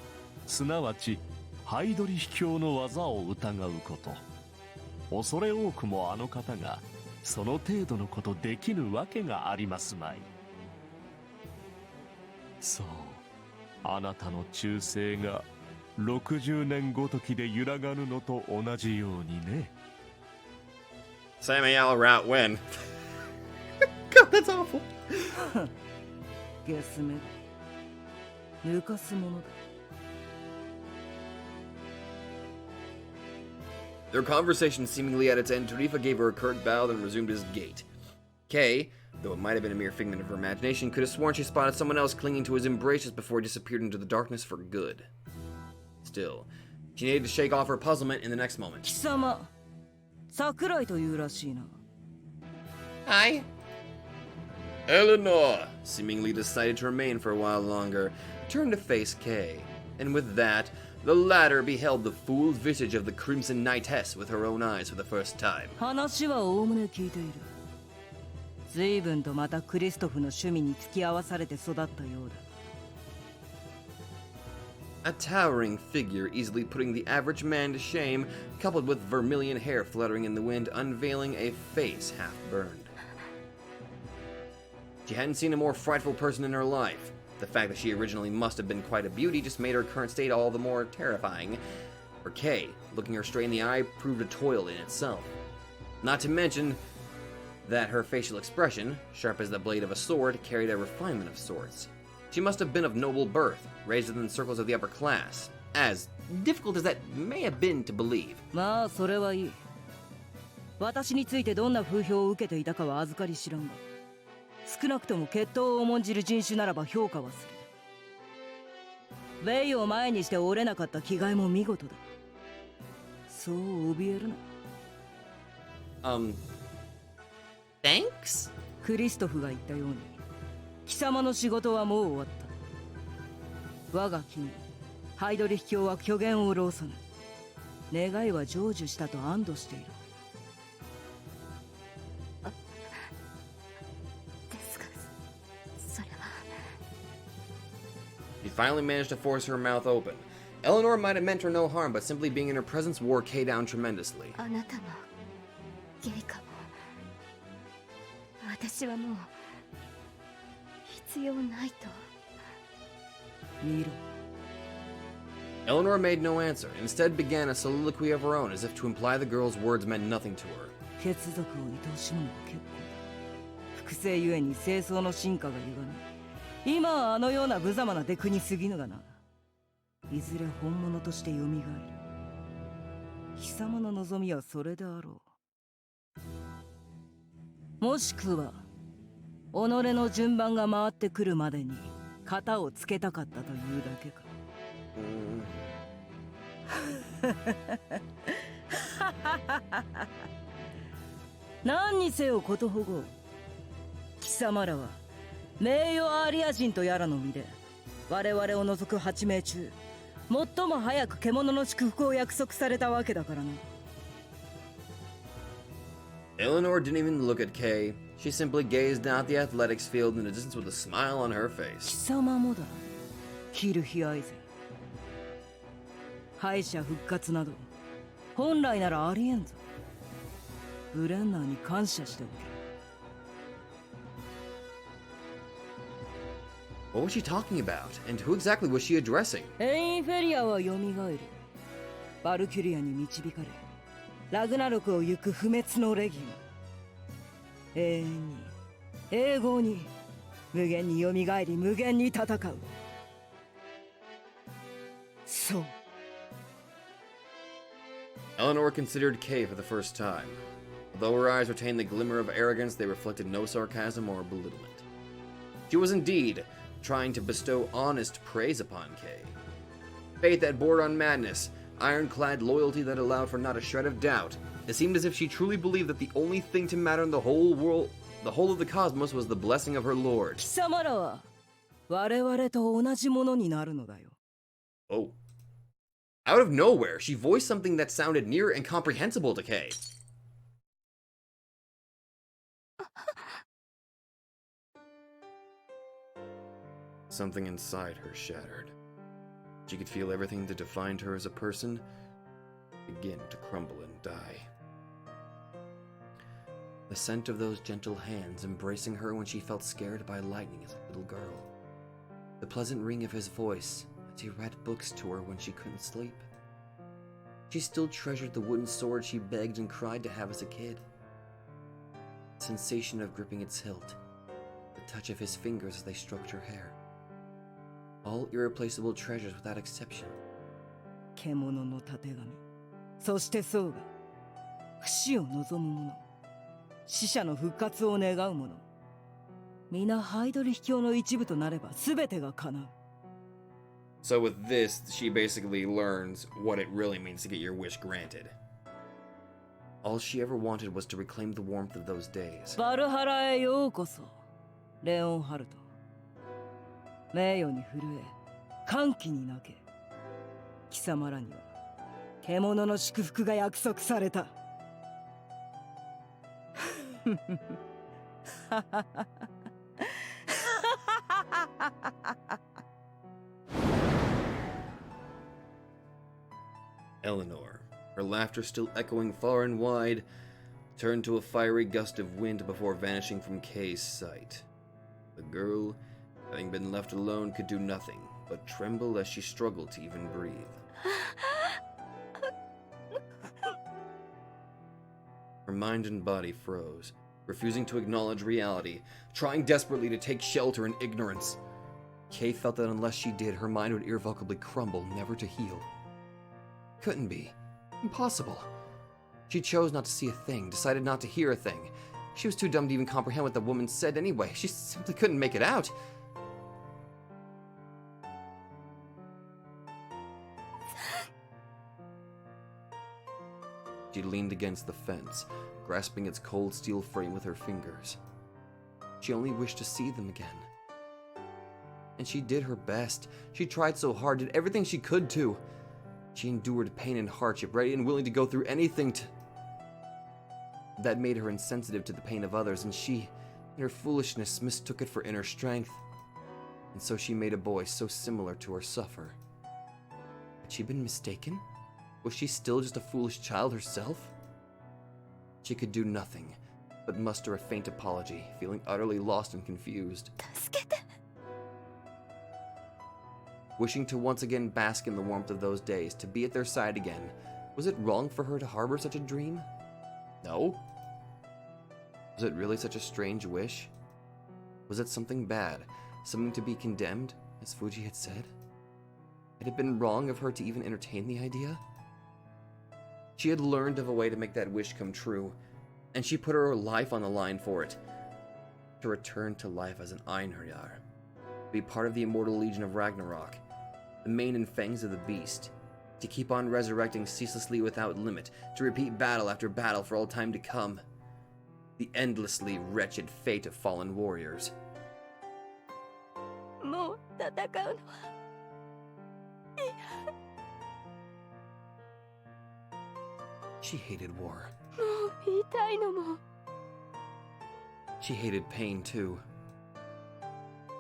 すなわち、ハイドリ秘境の技を疑うこと。恐れ多くもあの方が、その程度のことできぬわけがありますまい。そう、あなたの忠誠が60年ごときで揺らがぬのと同じようにね。Samuel Rat win. God, that's awful. ゲスめだ。抜かすものだ。Their conversation seemingly at its end, Tarifa gave her a curt bow, then resumed his gait. Kay, though it might have been a mere figment of her imagination, could have sworn she spotted someone else clinging to his embrace just before he disappeared into the darkness for good. Still, she needed to shake off her puzzlement in the next moment. 貴様、桜井というらしいな。Hi. Eleanor, seemingly decided to remain for a while longer, turned to face Kay, and with that, the latter beheld the fooled visage of the Crimson Knightess with her own eyes for the first time. 話はおおむね聞いている。随分とまたクリストフの趣味に付き合わされて育ったようだ。 A towering figure easily putting the average man to shame, coupled with vermilion hair fluttering in the wind, unveiling a face half burned. She hadn't seen a more frightful person in her life. The fact that she originally must have been quite a beauty just made her current state all the more terrifying. For Kay, looking her straight in the eye proved a toil in itself. Not to mention that her facial expression, sharp as the blade of a sword, carried a refinement of sorts. She must have been of noble birth, raised within the circles of the upper class, as difficult as that may have been to believe. まあそれはいい。私についてどんな風評を受けていたかは預かり知らんが、少なくとも血統を重んじる人種ならば評価はする。ベイを前にして折れなかった気概も見事だ。そう怯えるな。Thanks? クリストフが言ったように、貴様の仕事はもう終わった。我が君、ハイドリ秘境は虚言を浪さぬ。願いは成就したと安堵している。ですが、それは。She finally managed to force her mouth open. Eleanor might have meant her no harm, but simply being in her presence wore Kay down tremendously. あなたもゲイかも。私はもう必要ないと。見ろ。Eleanor made no answer, instead began a soliloquy of her own as if to imply the girl's words meant nothing to her. 血族を愛おしむのは結構だ。複製ゆえに清掃の進化がゆがない。今はあのような無様な出来に過ぎぬがな。いずれ本物として蘇る。貴様の望みはそれであろう。もしくは己の順番が回ってくるまでに型をつけたかったというだけか。何にせよことほご。貴様らは名誉アーリア人とやらの身で我々を除く8名中最も早く獣の祝福を約束されたわけだからな。Eleanor didn't even look at Kay. She simply gazed down at the athletics field in the distance with a smile on her 貴 face. 様もだ、キルヒアイゼン。敗者復活など本来ならありえんぞ。ブレンナーに感謝しておけ。What was she talking about? And who exactly was she addressing? エインフェリアは蘇る。バルキュリアに導かれラグナロクを行く不滅のレギオン。永遠に永劫に無限に蘇り無限に戦う。そう。Eleanor considered Kay for the first time. Although her eyes retained the glimmer of arrogance, they reflected no sarcasm or belittlement. She was indeed trying to bestow honest praise upon Kay. Faith that bordered on madness, ironclad loyalty that allowed for not a shred of doubt. It seemed as if she truly believed that the only thing to matter in the whole world, the whole of the cosmos, was the blessing of her lord. 貴様らは我々と同じものになるのだよ。Oh. Out of nowhere, she voiced something that sounded near incomprehensible to Kay. Something inside her shattered. She could feel everything that defined her as a person begin to crumble and die. The scent of those gentle hands embracing her when she felt scared by lightning as a little girl. The pleasant ring of his voice as he read books to her when she couldn't sleep. She still treasured the wooden sword she begged and cried to have as a kid. The sensation of gripping its hilt, the touch of his fingers as they stroked her hair. All irreplaceable treasures without exception. 獣のたてがみ、そしてそうが不死を望む者、死者の復活を願う者、皆ハイドル秘境の一部となれば全てが叶う。So with this, she basically learns what it really means to get your wish granted. All she ever wanted was to reclaim the warmth of those days. バルハラへようこそ、レオンハルト。名誉に震え、歓喜に泣け。貴様らには獣の祝福が約束された。Eleanor, her laughter still echoing far and wide, turned to a fiery gust of wind before vanishing from Kay's sight. The girl, having been left alone, could do nothing but tremble as she struggled to even breathe. Her mind and body froze, refusing to acknowledge reality, trying desperately to take shelter in ignorance. Kay felt that unless she did, her mind would irrevocably crumble, never to heal. Couldn't be. Impossible. She chose not to see a thing, decided not to hear a thing. She was too dumb to even comprehend what the woman said anyway. She simply couldn't make it out. She leaned against the fence, grasping its cold steel frame with her fingers. She only wished to see them again. And she did her best. She tried so hard, did everything she could to. She endured pain and hardship, ready and willing to go through anything that made her insensitive to the pain of others, and she, in her foolishness, mistook it for inner strength. And so she made a boy so similar to her suffer. Had she been mistaken? Was she still just a foolish child herself? She could do nothing but muster a faint apology, feeling utterly lost and confused. Wishing to once again bask in the warmth of those days, to be at their side again, was it wrong for her to harbor such a dream? No. Was it really such a strange wish? Was it something bad, something to be condemned, as Fuji had said? Had it been wrong of her to even entertain the idea? She had learned of a way to make that wish come true, and she put her life on the line for it. To return to life as an Einherjar, be part of the immortal legion of Ragnarok, the mane and fangs of the beast, to keep on resurrecting ceaselessly without limit, to repeat battle after battle for all time to come. The endlessly wretched fate of fallen warriors. もう戦うのは She hated war. もう痛いのも She hated pain too.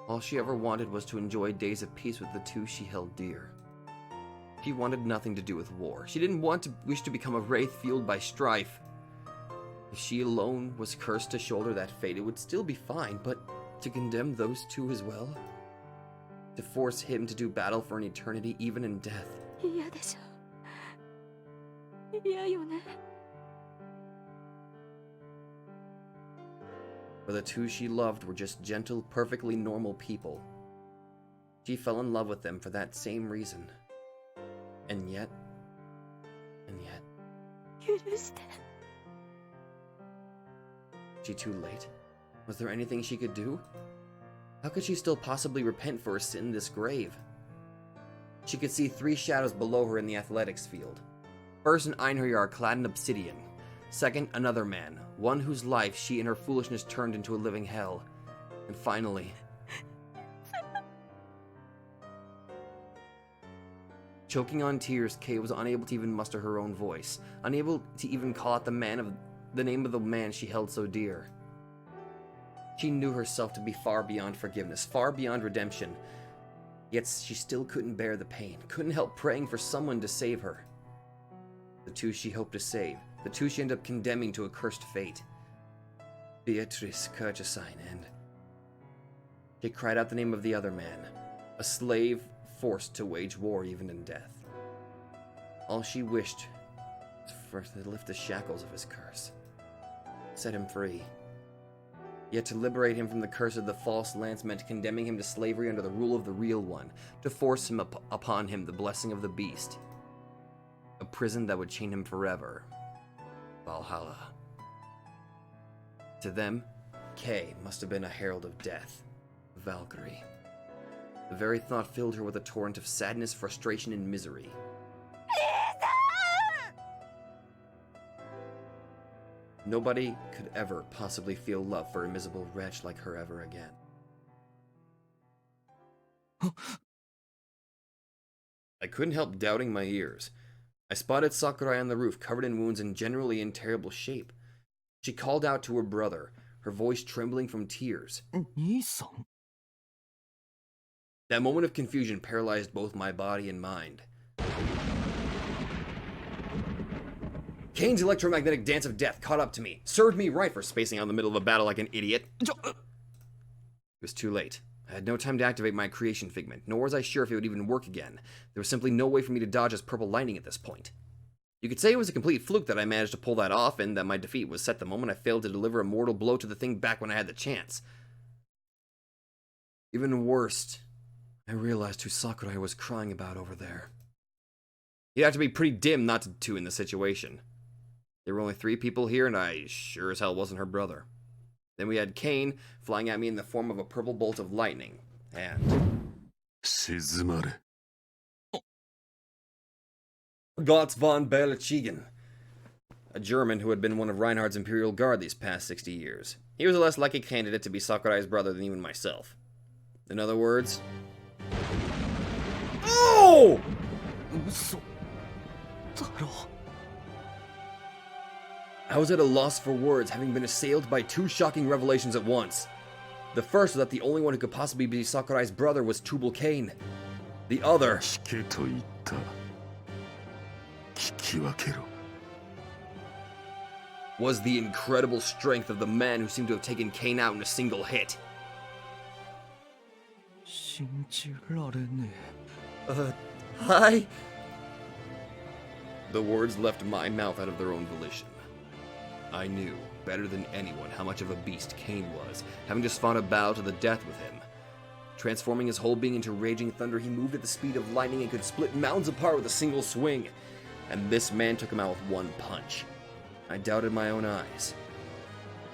All she ever wanted was to enjoy days of peace with the two she held dear. She wanted nothing to do with war. She didn't wish to become a wraith fueled by strife. If she alone was cursed to shoulder that fate, it would still be fine, but to condemn those two as well? To force him to do battle for an eternity, even in death? 嫌でしょ。嫌よね。For the two she loved were just gentle, perfectly normal people. She fell in love with them for that same reason. And yet... 許して。Was she too late? Was there anything she could do? How could she still possibly repent for her sin in this grave? She could see three shadows below her in the athletics field. First, an Einherjar clad in obsidian. Second, another man, one whose life she in her foolishness turned into a living hell. And finally... Choking on tears, Kay was unable to even muster her own voice, unable to even call out the name of the man she held so dear. She knew herself to be far beyond forgiveness, far beyond redemption, yet she still couldn't bear the pain, couldn't help praying for someone to save her. The two she hoped to save, the two she ended up condemning to a cursed fate. Beatrice Kirchestein, and... She cried out the name of the other man, a slave forced to wage war even in death. All she wished was for to lift the shackles of his curse, set him free. Yet to liberate him from the curse of the false lance meant condemning him to slavery under the rule of the real one, to force him upon him the blessing of the beast. A prison that would chain him forever. Valhalla. To them, Kay must have been a herald of death. Valkyrie. The very thought filled her with a torrent of sadness, frustration, and misery. Nobody could ever possibly feel love for a miserable wretch like her ever again. I couldn't help doubting my ears. I spotted Sakurai on the roof, covered in wounds and generally in terrible shape. She called out to her brother, her voice trembling from tears. Nii-san? That moment of confusion paralyzed both my body and mind. Kane's electromagnetic dance of death caught up to me, served me right for spacing out in the middle of a battle like an idiot. It was too late. I had no time to activate my creation figment, nor was I sure if it would even work again. There was simply no way for me to dodge his purple lightning at this point. You could say it was a complete fluke that I managed to pull that off, and that my defeat was set the moment I failed to deliver a mortal blow to the thing back when I had the chance. Even worse, I realized who Sakurai was crying about over there. You'd have to be pretty dim not to in the situation. There were only 3 people here, and I sure as hell wasn't her brother. Then we had Kane flying at me in the form of a purple bolt of lightning, and... Shizumare. Gotz von Berlichingen, a German who had been one of Reinhardt's Imperial Guard these past 60 years. He was a less likely candidate to be Sakurai's brother than even myself. In other words... Oh! I was at a loss for words, having been assailed by 2 shocking revelations at once. The first was that the only one who could possibly be Sakurai's brother was Tubal Cain. The other... was the incredible strength of the man who seemed to have taken Cain out in a single hit. Hi? The words left my mouth out of their own volition. I knew, better than anyone, how much of a beast Cain was, having just fought a battle to the death with him. Transforming his whole being into raging thunder, he moved at the speed of lightning and could split mountains apart with a single swing. And this man took him out with one punch. I doubted my own eyes.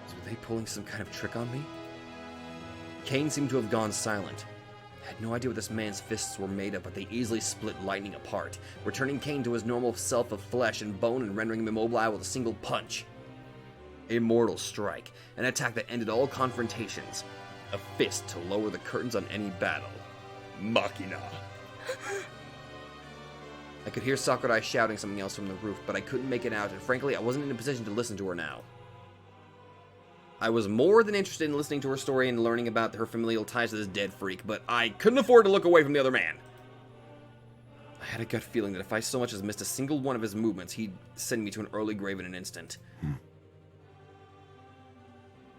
Were they pulling some kind of trick on me? Cain seemed to have gone silent. I had no idea what this man's fists were made of, but they easily split lightning apart, returning Cain to his normal self of flesh and bone and rendering him immobile with a single punch. A mortal strike, an attack that ended all confrontations. A fist to lower the curtains on any battle. Machina. I could hear Sakurai shouting something else from the roof, but I couldn't make it out, and frankly, I wasn't in a position to listen to her now. I was more than interested in listening to her story and learning about her familial ties to this dead freak, but I couldn't afford to look away from the other man. I had a gut feeling that if I so much as missed a single one of his movements, he'd send me to an early grave in an instant.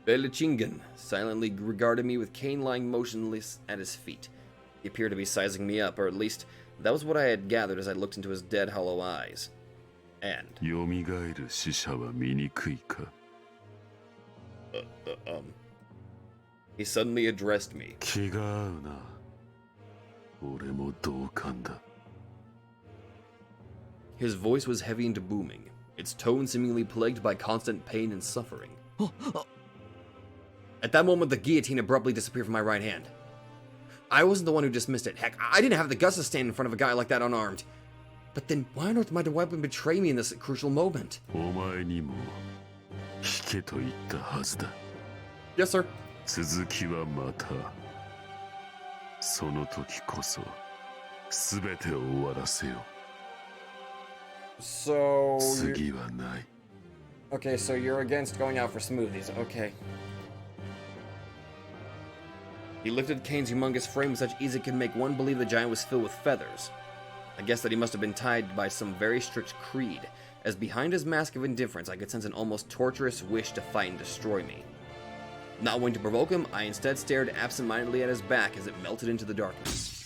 Belichingan silently regarded me with Kane lying motionless at his feet. He appeared to be sizing me up, or at least that was what I had gathered as I looked into his dead, hollow eyes. And... he suddenly addressed me. His voice was heavy and booming, its tone seemingly plagued by constant pain and suffering. At that moment, the guillotine abruptly disappeared from my right hand. I wasn't the one who dismissed it. Heck, I didn't have the guts to stand in front of a guy like that unarmed. But then, why on earth might the weapon betray me in this crucial moment? Yes, sir. So... Okay, so you're against going out for smoothies. Okay. He lifted Kane's humongous frame with such ease it could make one believe the giant was filled with feathers. I guess that he must have been tied by some very strict creed, as behind his mask of indifference I could sense an almost torturous wish to fight and destroy me. Not wanting to provoke him, I instead stared absent-mindedly at his back as it melted into the darkness.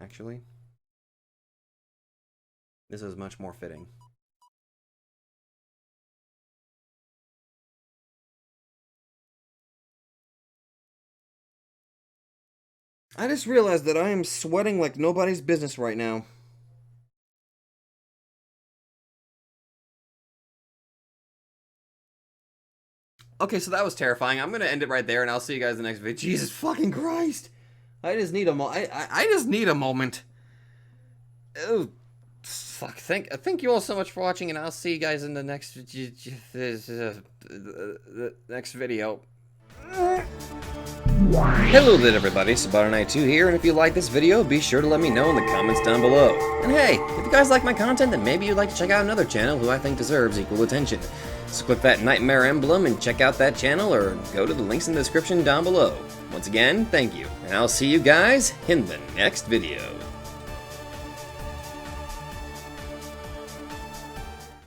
Actually, this is much more fitting. I just realized that I am sweating like nobody's business right now. Okay, so that was terrifying. I'm gonna end it right there, and I'll see you guys in the next video. Jesus fucking Christ! I just need a I just need a moment. Oh, fuck! Thank you all so much for watching, and I'll see you guys in the next next video. Hello there, everybody. Sabato92 here, and if you like this video, be sure to let me know in the comments down below. And hey, if you guys like my content, then maybe you'd like to check out another channel who I think deserves equal attention. So click that nightmare emblem and check out that channel, or go to the links in the description down below. Once again, thank you, and I'll see you guys in the next video.